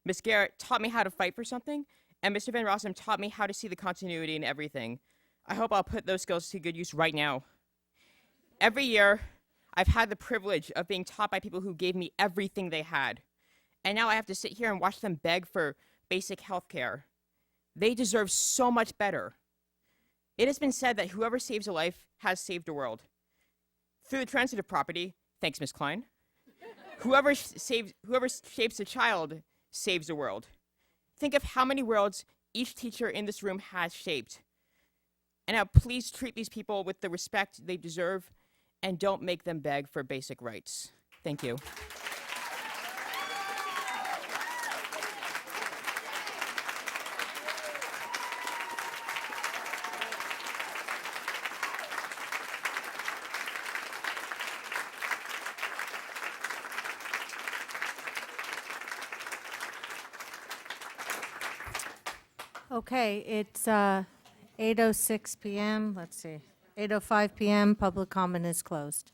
Miss Garrett taught me how to fight for something. And Mr. Van Rossum taught me how to see the continuity in everything. I hope I'll put those skills to good use right now. Every year, I've had the privilege of being taught by people who gave me everything they had. And now I have to sit here and watch them beg for basic health care. They deserve so much better. It has been said that whoever saves a life has saved a world. Through the transitive property, thanks, Ms. Klein, whoever shapes a child saves the world. Think of how many worlds each teacher in this room has shaped. And now please treat these people with the respect they deserve and don't make them beg for basic rights. Thank you. Okay, it's 8:06 p.m. Let's see, 8:05 p.m. Public comment is closed.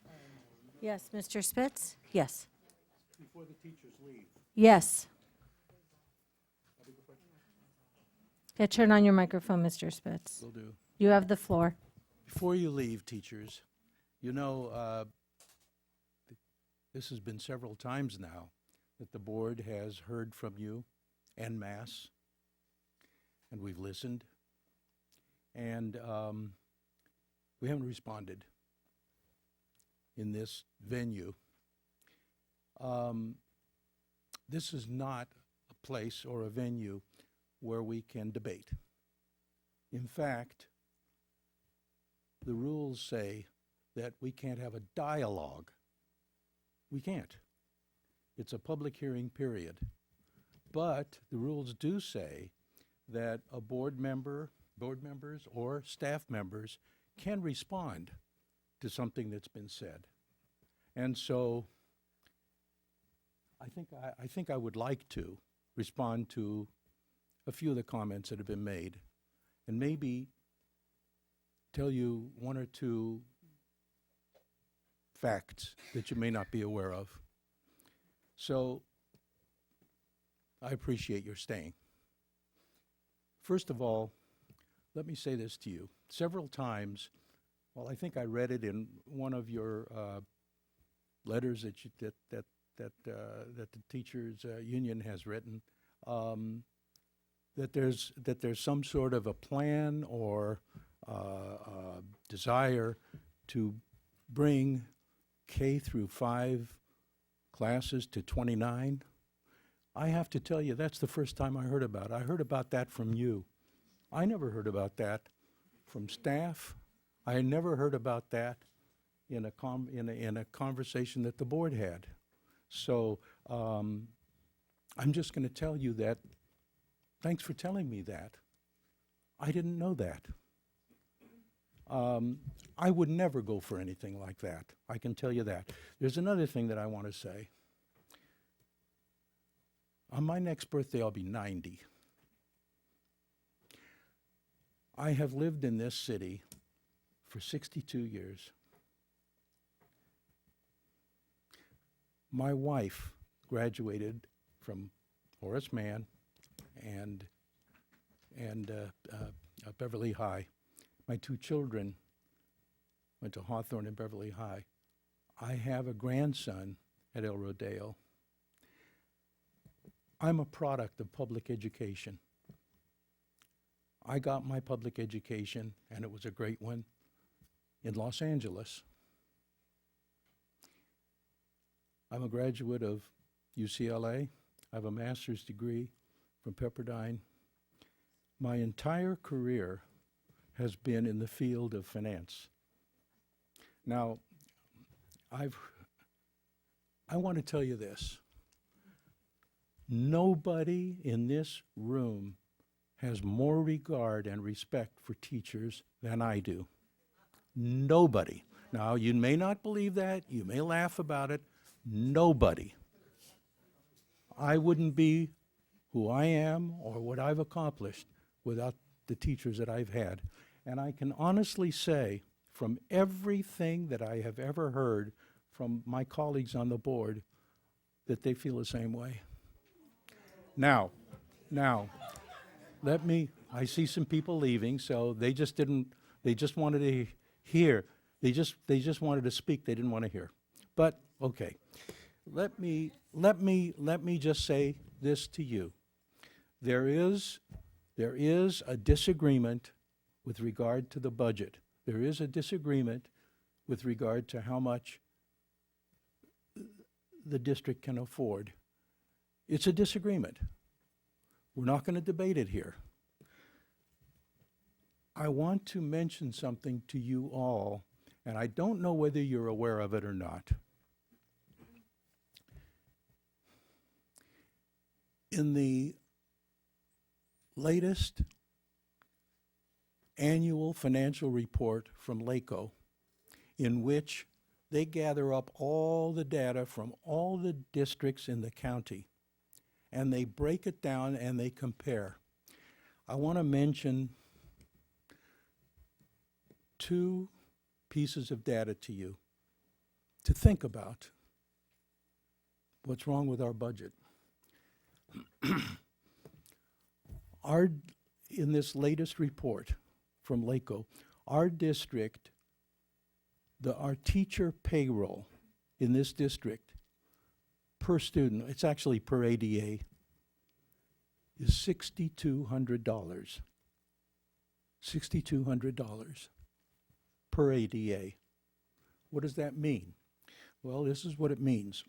Yes, Mr. Spitz? Yes. before the teachers leave. Yes. Yeah, turn on your microphone, Mr. Spitz. Will do. You have the floor. Before you leave, teachers, you know, this has been several times now that the board has heard from you en masse, and we've listened, and we haven't responded in this venue. This is not a place or a venue where we can debate. In fact, the rules say that we can't have a dialogue. We can't. It's a public hearing, period. But the rules do say that a board members or staff members can respond to something that's been said. And so I think I would like to respond to a few of the comments that have been made, and maybe tell you one or two facts that you may not be aware of. So I appreciate your staying. First of all, let me say this to you. Several times, well, I think I read it in one of your letters that the teachers union has written, that there's some sort of a plan or desire to bring K through 5 classes to 29. I have to tell you, that's the first time I heard about it. I heard about that from you. I never heard about that from staff. I never heard about that in a conversation that the board had. So I'm just going to tell you that, thanks for telling me that. I didn't know that. I would never go for anything like that. I can tell you that. There's another thing that I want to say. On my next birthday, I'll be 90. I have lived in this city for 62 years. My wife graduated from Horace Mann and Beverly High. My 2 children went to Hawthorne and Beverly High. I have a grandson at El Rodeo. I'm a product of public education. I got my public education, and it was a great one, in Los Angeles. I'm a graduate of UCLA. I have a master's degree from Pepperdine. My entire career has been in the field of finance. Now, I want to tell you this. Nobody in this room has more regard and respect for teachers than I do. Nobody. Now, you may not believe that. You may laugh about it. Nobody. I wouldn't be who I am or what I've accomplished without the teachers that I've had. And I can honestly say, from everything that I have ever heard from my colleagues on the board, that they feel the same way. Now, I see some people leaving, so they just wanted to hear. They just wanted to speak, they didn't want to hear. But, okay, let me just say this to you. There is a disagreement with regard to the budget. There is a disagreement with regard to how much the district can afford. It's a disagreement. We're not going to debate it here. I want to mention something to you all, and I don't know whether you're aware of it or not. In the latest annual financial report from LACO, in which they gather up all the data from all the districts in the county, and they break it down and they compare. I want to mention 2 pieces of data to you to think about. What's wrong with our budget? In this latest report from LACO, our district, our teacher payroll in this district per student, it's actually per ADA, is $6,200. $6,200 per ADA. What does that mean? Well, this is what it means.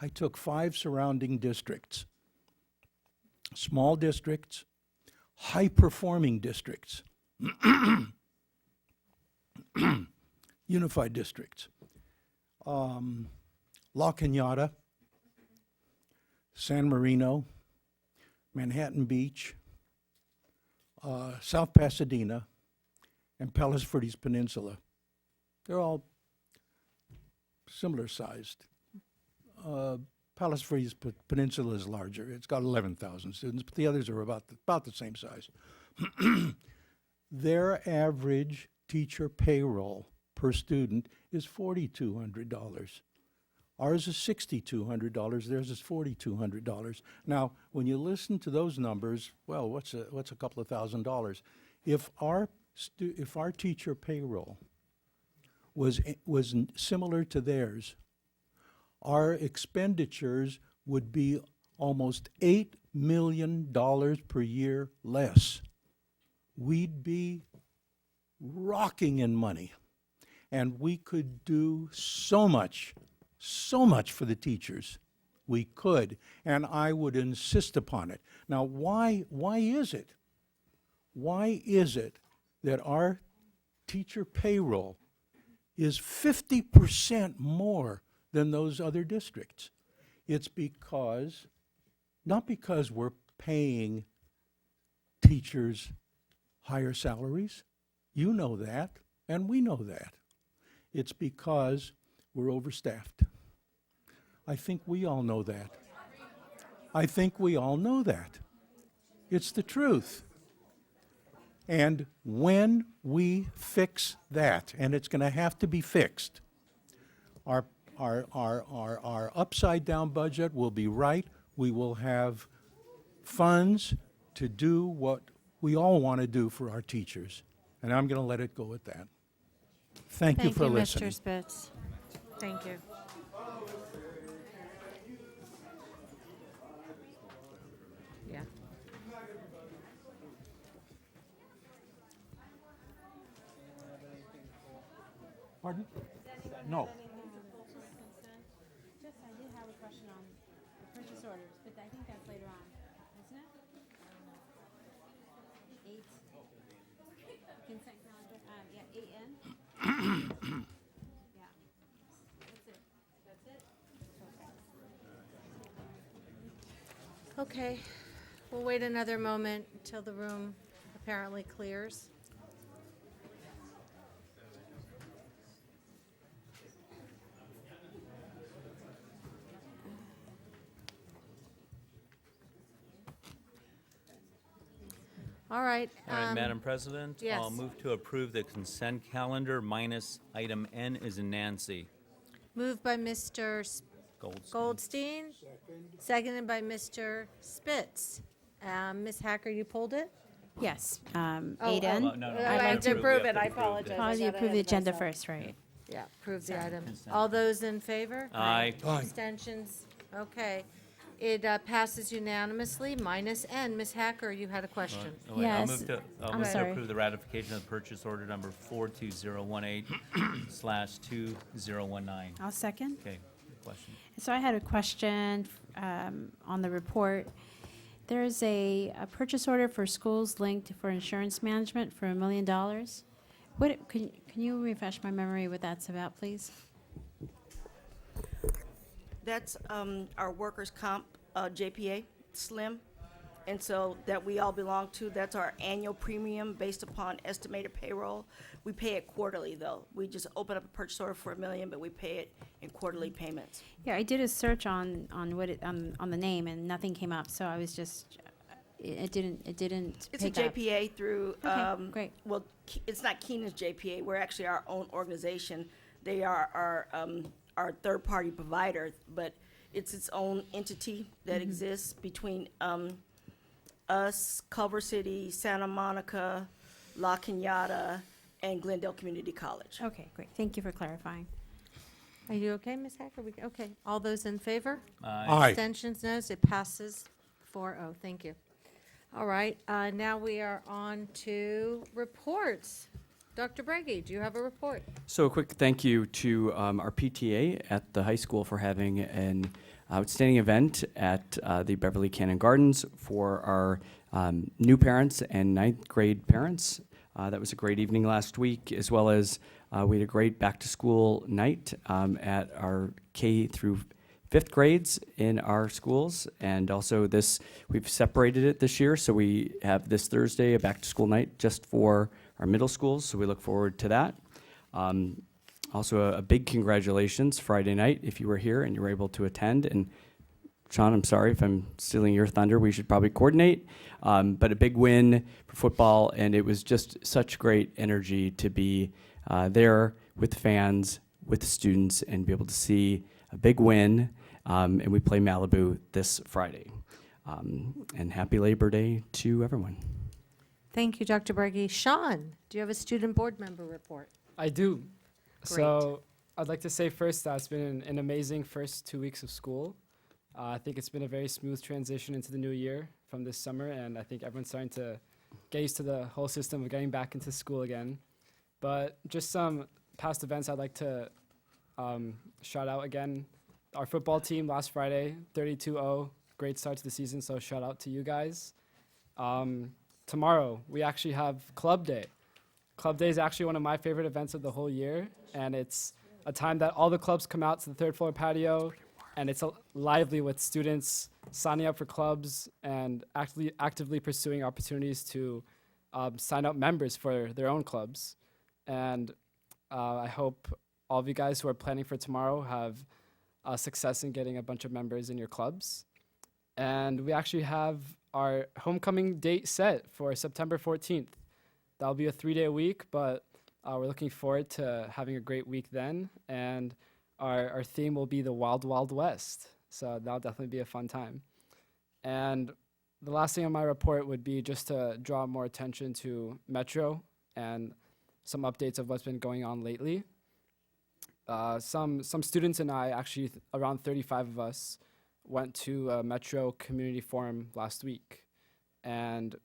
I took 5 surrounding districts, small districts, high-performing districts, unified districts. La Cañada, San Marino, Manhattan Beach, South Pasadena, and Palos Verdes Peninsula. They're all similar sized. Palos Verdes Peninsula is larger. It's got 11,000 students, but the others are about the same size. Their average teacher payroll per student is $4,200. Ours is $6,200. Theirs is $4,200. Now, when you listen to those numbers, well, what's a couple of $1,000s? If our teacher payroll was similar to theirs, our expenditures would be almost $8 million per year less. We'd be rocking in money, and we could do so much for the teachers. We could, and I would insist upon it. Now, why is it? Why is it that our teacher payroll is 50% more than those other districts? It's because, not because we're paying teachers higher salaries. You know that, and we know that. It's because we're overstaffed. I think we all know that. I think we all know that. It's the truth. And when we fix that, and it's going to have to be fixed, our upside down budget will be right. We will have funds to do what we all want to do for our teachers. And I'm going to let it go at that. Thank you for listening. Mr. Spitz. Thank you. Yeah. Pardon? No. Just, I did have a question on the purchase orders, but I think that's later on, isn't it? 8. Consent calendar, yeah, 8N? Yeah. That's it. That's it? Okay, we'll wait another moment until the room apparently clears. All right. All right, Madam President. yes. I'll move to approve the consent calendar minus item N is in Nancy. Moved by Mr. Goldstein. Seconded by Mr. Spitz. Ms. Hacker, you pulled it? Yes, Oh, 8N. no, no, I we have have to to approve approve it, I it. apologize. Probably I got approve ahead the of agenda myself. first, right? Yeah, approve the item. Consent. All those in favor? Aye. Aye. Abstentions? Okay. It passes unanimously, minus N. Ms. Hacker, you had a question. Oh, wait, Yes. I'll I'm move to sorry. approve the ratification of purchase order number 42018/2019. I'll second. Okay, question. So I had a question on the report. There's a purchase order for schools linked for insurance management for $1 million. What, can you refresh my memory what that's about, please? That's our workers' comp, JPA, SLIM, and so that we all belong to. That's our annual premium based upon estimated payroll. We pay it quarterly, though. We just open up a purchase order for $1 million, but we pay it in quarterly payments. Yeah, I did a search on what it, on the name, and nothing came up, so I was just, it didn't It's a pick up. JPA through, Okay, great. well, it's not Keenan's JPA. We're actually our own organization. They are our our third-party provider, but it's its own entity that exists between us, Culver City, Santa Monica, La Cañada, and Glendale Community College. Okay, great. Thank you for clarifying. Are you okay, Ms. Hacker? Okay, all those in favor? Aye. Abstentions, noes, it passes 4-0. Thank you. All right, now we are on to reports. Dr. Breggy, do you have a report? So a quick thank you to our PTA at the high school for having an outstanding event at the Beverly Cannon Gardens for our new parents and ninth grade parents. That was a great evening last week, as well as we had a great back-to-school night at our K through 5th grades in our schools. And also we've separated it this year, so we have this Thursday a back-to-school night just for our middle schools, so we look forward to that. Also, a big congratulations Friday night if you were here and you were able to attend. And Sean, I'm sorry if I'm stealing your thunder. We should probably coordinate. But a big win for football, and it was just such great energy to be there with fans, with students, and be able to see a big win. And we play Malibu this Friday. And happy Labor Day to everyone. Thank you, Dr. Breggy. Sean, do you have a student board member report? I do. Great. So I'd like to say first that it's been an amazing first 2 weeks of school. I think it's been a very smooth transition into the new year from this summer, and I think everyone's starting to get used to the whole system of getting back into school again. But just some past events I'd like to shout out again. Our football team last Friday, 32-0, great start to the season, so shout out to you guys. Tomorrow, we actually have Club Day. Club Day is actually one of my favorite events of the whole year, and it's a time that all the clubs come out to the third floor patio, and it's lively with students signing up for clubs and actively pursuing opportunities to sign up members for their own clubs. And I hope all of you guys who are planning for tomorrow have success in getting a bunch of members in your clubs. And we actually have our homecoming date set for September 14th. That'll be a 3-day week, but we're looking forward to having a great week then. And our theme will be the Wild Wild West. So that'll definitely be a fun time. And the last thing on my report would be just to draw more attention to Metro and some updates of what's been going on lately. Some students and I, actually around 35 of us, went to a Metro Community Forum last week, and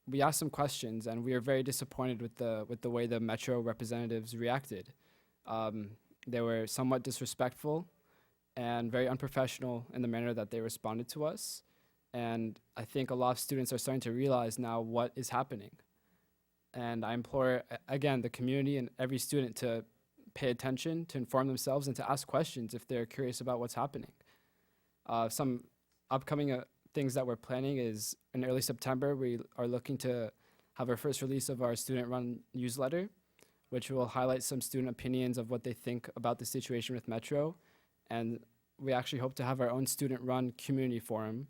we asked some questions, and we were very disappointed with the way the Metro representatives reacted. They were somewhat disrespectful and very unprofessional in the manner that they responded to us, and I think a lot of students are starting to realize now what is happening. And I implore, again, the community and every student to pay attention, to inform themselves, and to ask questions if they're curious about what's happening. Some upcoming things that we're planning is in early September, we are looking to have our first release of our student-run newsletter, which will highlight some student opinions of what they think about the situation with Metro. And we actually hope to have our own student-run community forum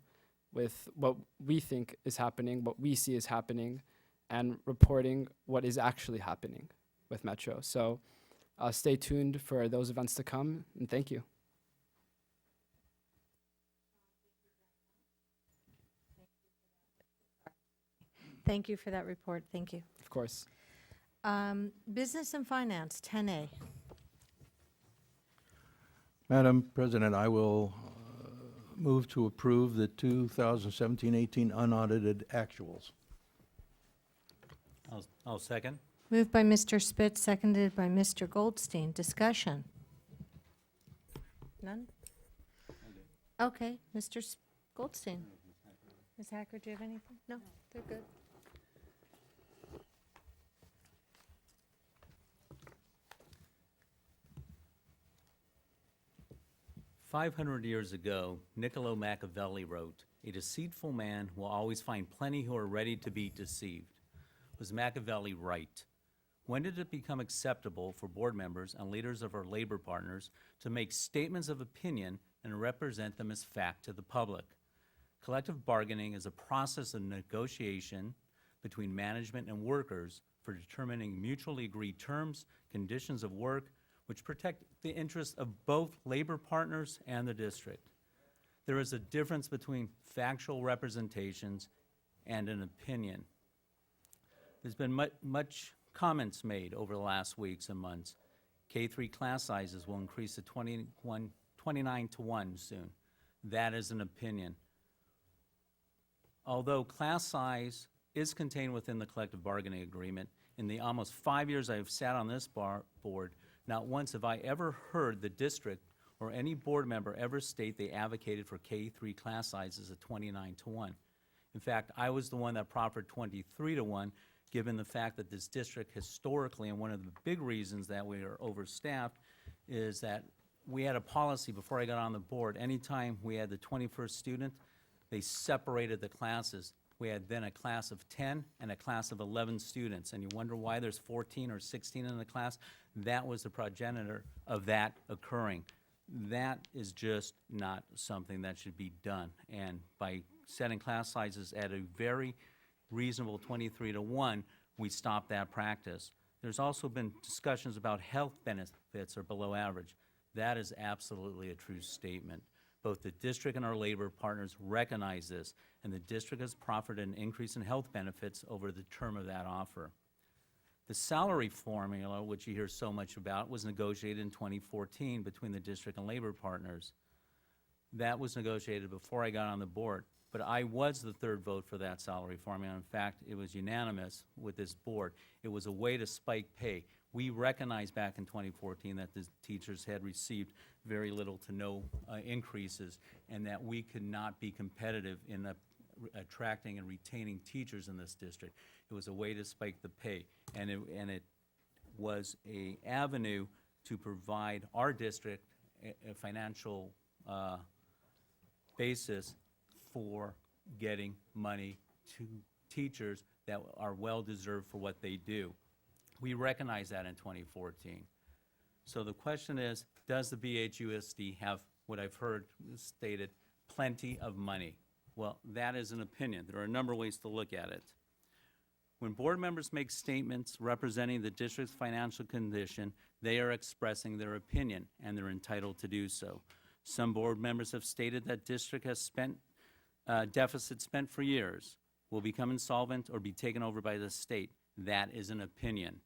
with what we think is happening, what we see is happening, and reporting what is actually happening with Metro. So stay tuned for those events to come, and thank you. Thank you for that report. Thank you. Of course. Business and Finance, 10A. Madam President, I will move to approve the 2017-18 unaudited actuals. I'll second. Moved by Mr. Spitz, seconded by Mr. Goldstein. Discussion? None? Okay, Mr. Goldstein. Ms. Hacker, do you have anything? No, they're good. "500 years ago, Niccolo Machiavelli wrote, 'A deceitful man will always find plenty who are ready to be deceived.' Was Machiavelli right? When did it become acceptable for board members and leaders of our labor partners to make statements of opinion and represent them as fact to the public? Collective bargaining is a process of negotiation between management and workers for determining mutually agreed terms, conditions of work, which protect the interests of both labor partners and the district. There is a difference between factual representations and an opinion. There's been much comments made over the last weeks and months. K-3 class sizes will increase to 29 to 1 soon. That is an opinion. Although class size is contained within the collective bargaining agreement, in the almost 5 years I've sat on this board, not once have I ever heard the district or any board member ever state they advocated for K-3 class sizes of 29 to 1. In fact, I was the one that proffered 23 to 1, given the fact that this district historically, and one of the big reasons that we are overstaffed, is that we had a policy before I got on the board. Anytime we had the 21st student, they separated the classes. We had then a class of 10 and a class of 11 students, and you wonder why there's 14 or 16 in the class. That was the progenitor of that occurring. That is just not something that should be done. And by setting class sizes at a very reasonable 23 to 1, we stop that practice. There's also been discussions about health benefits are below average. That is absolutely a true statement. Both the district and our labor partners recognize this, and the district has proffered an increase in health benefits over the term of that offer. The salary formula, which you hear so much about, was negotiated in 2014 between the district and labor partners. That was negotiated before I got on the board, but I was the third vote for that salary formula. In fact, it was unanimous with this board. It was a way to spike pay. We recognized back in 2014 that the teachers had received very little to no increases, and that we could not be competitive in attracting and retaining teachers in this district. It was a way to spike the pay, and it was an avenue to provide our district a financial basis for getting money to teachers that are well-deserved for what they do. We recognize that in 2014. So the question is, does the BHUSD have what I've heard stated, plenty of money? Well, that is an opinion. There are a number of ways to look at it. When board members make statements representing the district's financial condition, they are expressing their opinion, and they're entitled to do so. Some board members have stated that district has spent deficit spent for years, will become insolvent or be taken over by the state. That is an opinion.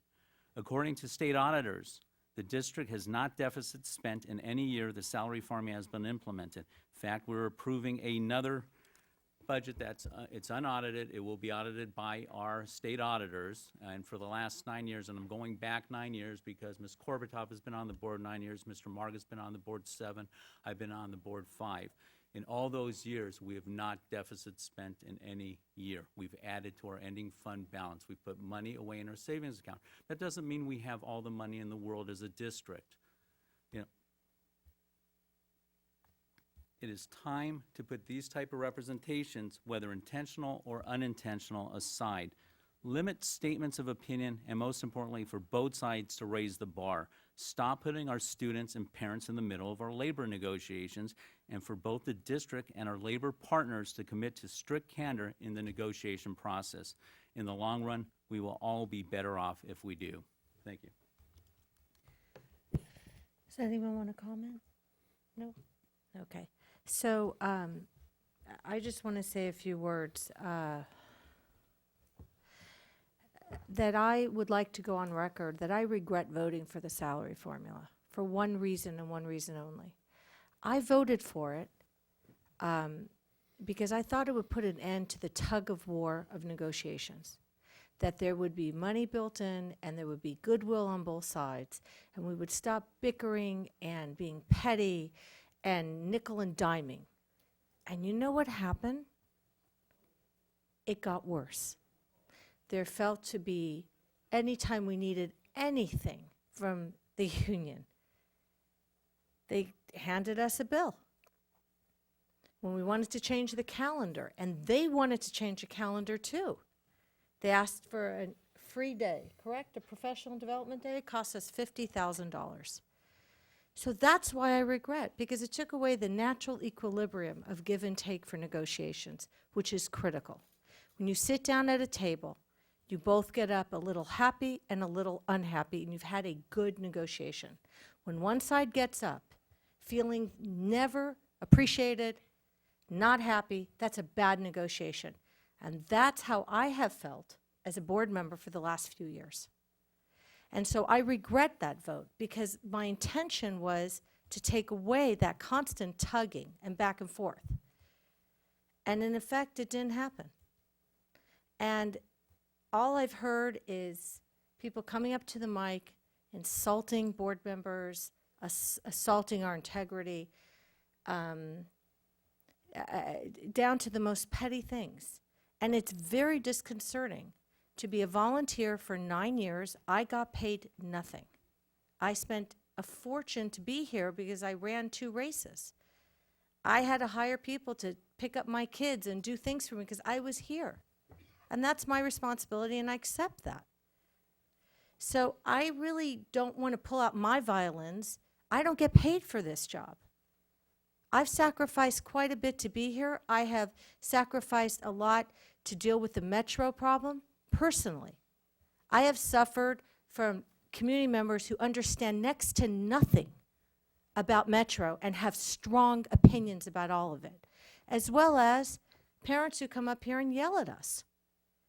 According to state auditors, the district has not deficit spent in any year the salary formula has been implemented. In fact, we're approving another budget that's it's unaudited. It will be audited by our state auditors, and for the last 9 years, and I'm going back 9 years because Ms. Korbutov has been on the board 9 years, Mr. Marga's been on the board 7, I've been on the board 5. In all those years, we have not deficit spent in any year. We've added to our ending fund balance. We put money away in our savings account. That doesn't mean we have all the money in the world as a district. You know, it is time to put these type of representations, whether intentional or unintentional, aside. Limit statements of opinion, and most importantly, for both sides to raise the bar. Stop putting our students and parents in the middle of our labor negotiations, and for both the district and our labor partners to commit to strict candor in the negotiation process. In the long run, we will all be better off if we do. Thank you. Does anyone want to comment? No? Okay. So I just want to say a few words. That I would like to go on record that I regret voting for the salary formula for one reason and one reason only. I voted for it because I thought it would put an end to the tug of war of negotiations, that there would be money built in and there would be goodwill on both sides, and we would stop bickering and being petty and nickel and diming. And you know what happened? It got worse. There felt to be, anytime we needed anything from the union, they handed us a bill. When we wanted to change the calendar, and they wanted to change the calendar too. They asked for a free day, correct? A professional development day. It cost us $50,000. So that's why I regret, because it took away the natural equilibrium of give and take for negotiations, which is critical. When you sit down at a table, You both get up a little happy and a little unhappy, and you've had a good negotiation. When one side gets up feeling never appreciated, not happy, that's a bad negotiation. And that's how I have felt as a board member for the last few years. And so I regret that vote, because my intention was to take away that constant tugging and back and forth. And in effect, it didn't happen. And all I've heard is people coming up to the mic, insulting board members, assaulting our integrity, down to the most petty things. And it's very disconcerting. To be a volunteer for 9 years, I got paid nothing. I spent a fortune to be here because I ran 2 races. I had to hire people to pick up my kids and do things for me because I was here. And that's my responsibility, and I accept that. So I really don't want to pull out my violins. I don't get paid for this job. I've sacrificed quite a bit to be here. I have sacrificed a lot to deal with the Metro problem. Personally, I have suffered from community members who understand next to nothing about Metro and have strong opinions about all of it, as well as parents who come up here and yell at us.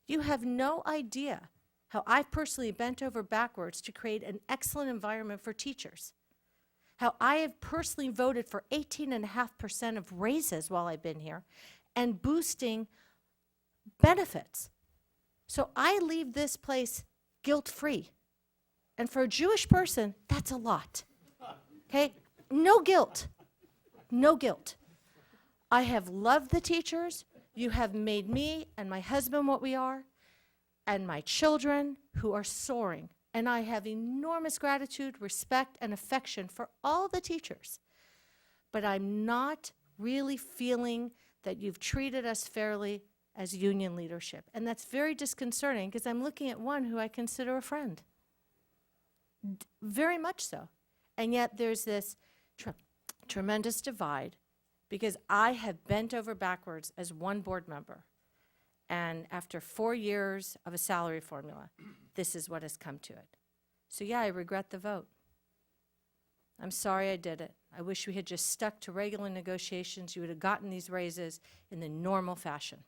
You have no idea how I've personally bent over backwards to create an excellent environment for teachers, how I have personally voted for 18.5% of raises while I've been here and boosting benefits. So I leave this place guilt-free. And for a Jewish person, that's a lot. Okay? No guilt. No guilt. I have loved the teachers. You have made me and my husband what we are, and my children who are soaring. And I have enormous gratitude, respect, and affection for all the teachers. But I'm not really feeling that you've treated us fairly as union leadership. And that's very disconcerting because I'm looking at one who I consider a friend. Very much so. And yet there's this tremendous divide because I have bent over backwards as one board member. And after 4 years of a salary formula, this is what has come to it. So yeah, I regret the vote. I'm sorry I did it. I wish we had just stuck to regular negotiations. You would have gotten these raises in the normal fashion.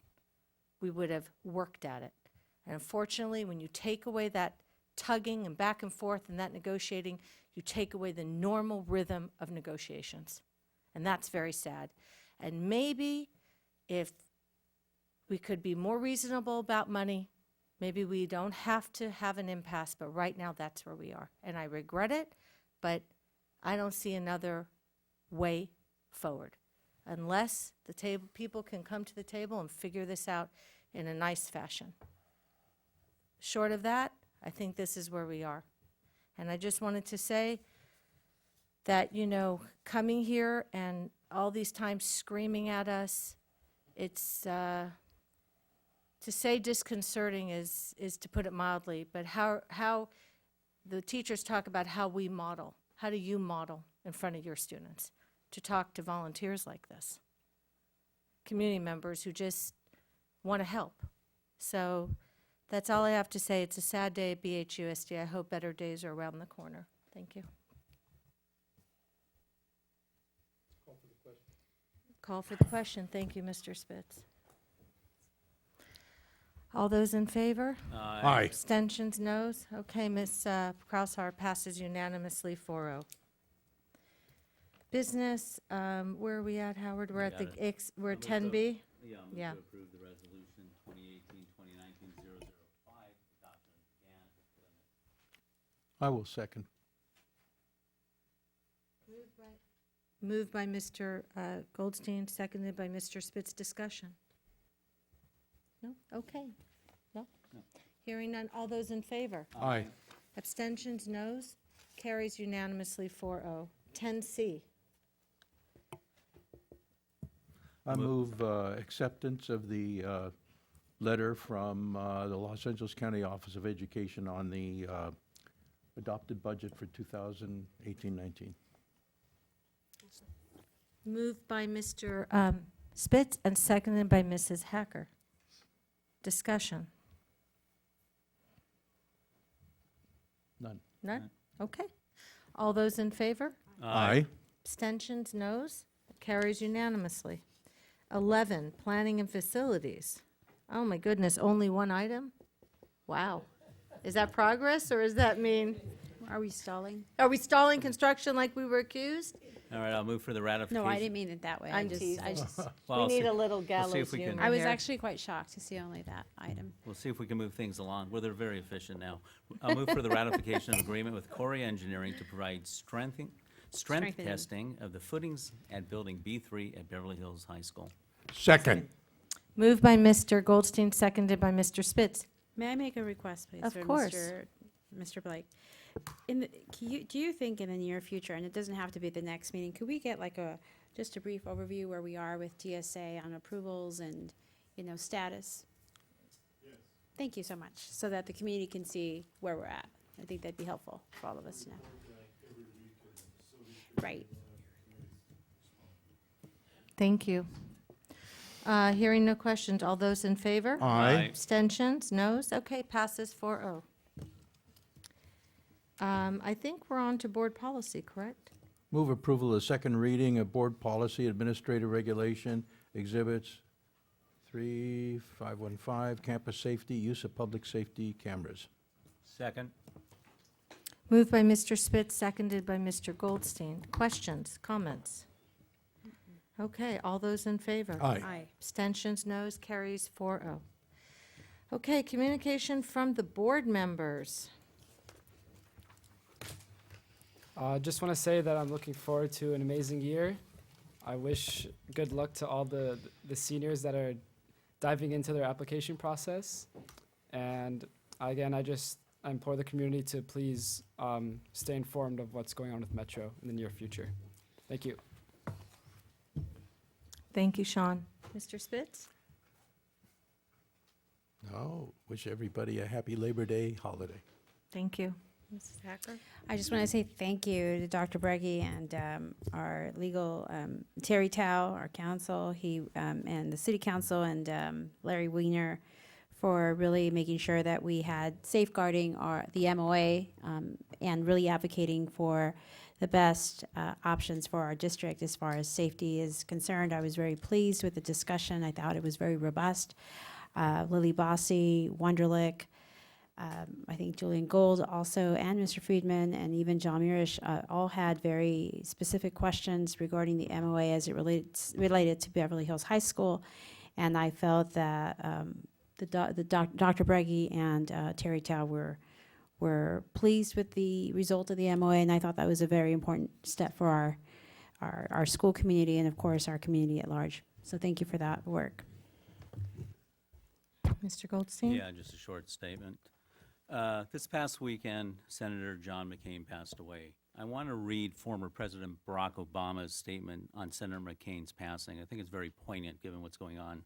We would have worked at it. And unfortunately, when you take away that tugging and back and forth and that negotiating, you take away the normal rhythm of negotiations. And that's very sad. And maybe if we could be more reasonable about money, maybe we don't have to have an impasse, but right now that's where we are. And I regret it, but I don't see another way forward unless the people can come to the table and figure this out in a nice fashion. Short of that, I think this is where we are. And I just wanted to say that, you know, coming here and all these times screaming at us, it's, to say disconcerting is to put it mildly, but how the teachers talk about how we model. How do you model in front of your students to talk to volunteers like this? Community members who just want to help. So that's all I have to say. It's a sad day at BHUSD. I hope better days are around the corner. Thank you. Call for the question. Thank you, Mr. Spitz. All those in favor? Aye. Abstentions, noes? Okay, Ms. Kraushar passes unanimously 4-0. Business, where are we at, Howard? We're at the, we're at 10B? Yeah, I'm Yeah. to approve the resolution 2018-2019-005, adoption of GAN. I will second. Moved by Mr. Goldstein, seconded by Mr. Spitz. Discussion? No? Okay. No? No. Hearing none. All those in favor? Aye. Abstentions, noes? Carries unanimously 4-0. 10C. I move acceptance of the letter from the Los Angeles County Office of Education on the adopted budget for 2018-19. Moved by Mr. Spitz and seconded by Mrs. Hacker. Discussion. None. None? Okay. All those in favor? Aye. Abstentions, noes? Carries unanimously. 11, Planning and Facilities. Oh, my goodness, only one item? Wow. Is that progress, or does that mean, Are we stalling? are we stalling construction like we were accused? All right, I'll move for the ratification. No, I didn't mean it that way. I'm teasing. I just, Well, We I'll need see- a little we'll see gallows if we can- humor I was here. actually quite shocked to see only that item. We'll see if we can move things along. Well, they're very efficient now. I'll move for the ratification of agreement with Corey Engineering to provide strength Strengthening. testing of the footings at Building B3 at Beverly Hills High School. Second. Moved by Mr. Goldstein, seconded by Mr. Spitz. May I make a request, please? Of for course. Mr. Blake? Do you think in the near future, and it doesn't have to be the next meeting, could we get like just a brief overview where we are with TSA on approvals and, status? Yes. Thank you so much, so that the community can see where we're at. I think that'd be helpful for all of us to know. Right. Thank you. Hearing no questions, all those in favor? Aye. Abstentions, noes? Okay, passes 4-0. I think we're on to board policy, correct? Move approval of the second reading of Board Policy Administrative Regulation Exhibits 3515, Campus Safety, Use of Public Safety Cameras. Second. Moved by Mr. Spitz, seconded by Mr. Goldstein. Questions, comments? Okay, all those in favor? Aye. Aye. Abstentions, noes, carries 4-0. Okay, communication from the board members. Just want to say that I'm looking forward to an amazing year. I wish good luck to all the seniors that are diving into their application process. And again, I implore the community to please stay informed of what's going on with Metro in the near future. Thank you. Thank you, Sean. Mr. Spitz? No, wish everybody a happy Labor Day holiday. Thank you. Mrs. Hacker? I just want to say thank you to Dr. Breggy and our legal, Terry Tao, our counsel, and the city council, and Larry Wiener for really making sure that we had safeguarding the MOA and really advocating for the best options for our district as far as safety is concerned. I was very pleased with the discussion. I thought it was very robust. Lily Bossy, Wunderlich, I think Julian Gold also, and Mr. Friedman, and even John Murish, all had very specific questions regarding the MOA as it related to Beverly Hills High School. And I felt that Dr. Breggy and Terry Tao were pleased with the result of the MOA, and I thought that was a very important step for our school community and, of course, our community at large. So thank you for that work. Mr. Goldstein? Yeah, just a short statement. This past weekend, Senator John McCain passed away. I want to read former President Barack Obama's statement on Senator McCain's passing. I think it's very poignant given what's going on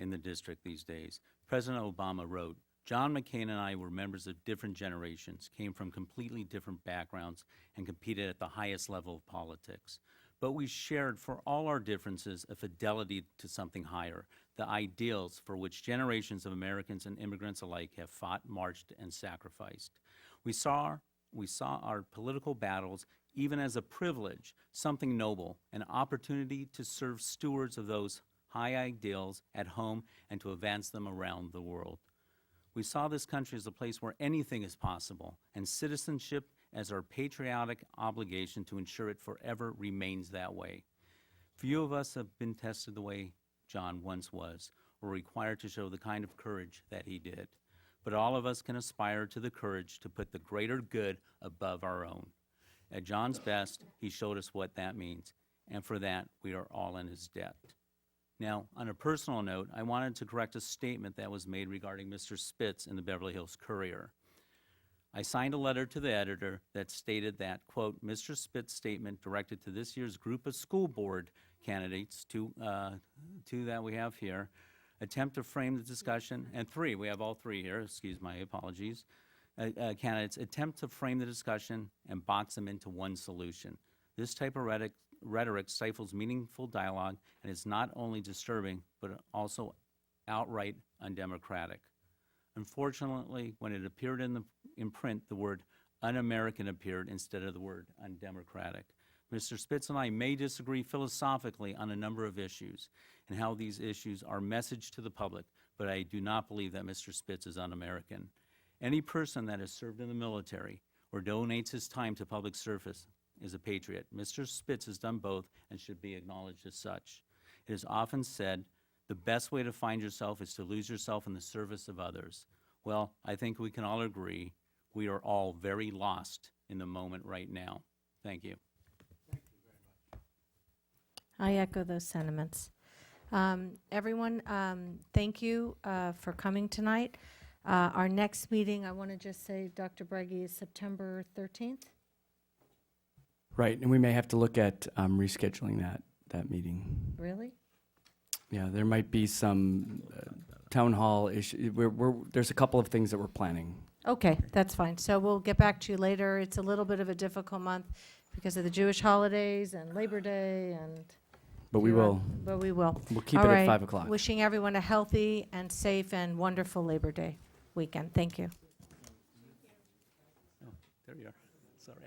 in the district these days. President Obama wrote, "John McCain and I were members of different generations, came from completely different backgrounds, and competed at the highest level of politics. But we shared, for all our differences, a fidelity to something higher, the ideals for which generations of Americans and immigrants alike have fought, marched, and sacrificed. We saw our political battles even as a privilege, something noble, an opportunity to serve stewards of those high ideals at home and to advance them around the world. We saw this country as a place where anything is possible, and citizenship as our patriotic obligation to ensure it forever remains that way. Few of us have been tested the way John once was, or required to show the kind of courage that he did. But all of us can aspire to the courage to put the greater good above our own. At John's best, he showed us what that means, and for that, we are all in his debt." Now, on a personal note, I wanted to correct a statement that was made regarding Mr. Spitz in the Beverly Hills Courier. I signed a letter to the editor that stated that, quote, "Mr. Spitz's statement directed to this year's group of school board candidates, two that we have here, attempt to frame the discussion," and three, we have all three here, excuse my apologies, candidates attempt to frame the discussion and box them into one solution. This type of rhetoric stifles meaningful dialogue and is not only disturbing, but also outright undemocratic. Unfortunately, when it appeared in print, the word un-American appeared instead of the word undemocratic. Mr. Spitz and I may disagree philosophically on a number of issues and how these issues are messaged to the public, but I do not believe that Mr. Spitz is un-American. Any person that has served in the military or donates his time to public service is a patriot. Mr. Spitz has done both and should be acknowledged as such. It is often said, the best way to find yourself is to lose yourself in the service of others. Well, I think we can all agree we are all very lost in the moment right now. Thank you. I echo those sentiments. Everyone, thank you for coming tonight. Our next meeting, I want to just say, Dr. Breggy, is September 13th. Right, and we may have to look at rescheduling that meeting. Really? Yeah, there might be some town hall issue. There's a couple of things that we're planning. Okay, that's fine. So we'll get back to you later. It's a little bit of a difficult month because of the Jewish holidays and Labor Day and. But we will. But we will. We'll keep All it right. at 5 o'clock. Wishing everyone a healthy and safe and wonderful Labor Day weekend. Thank you. Oh, there you are. Sorry.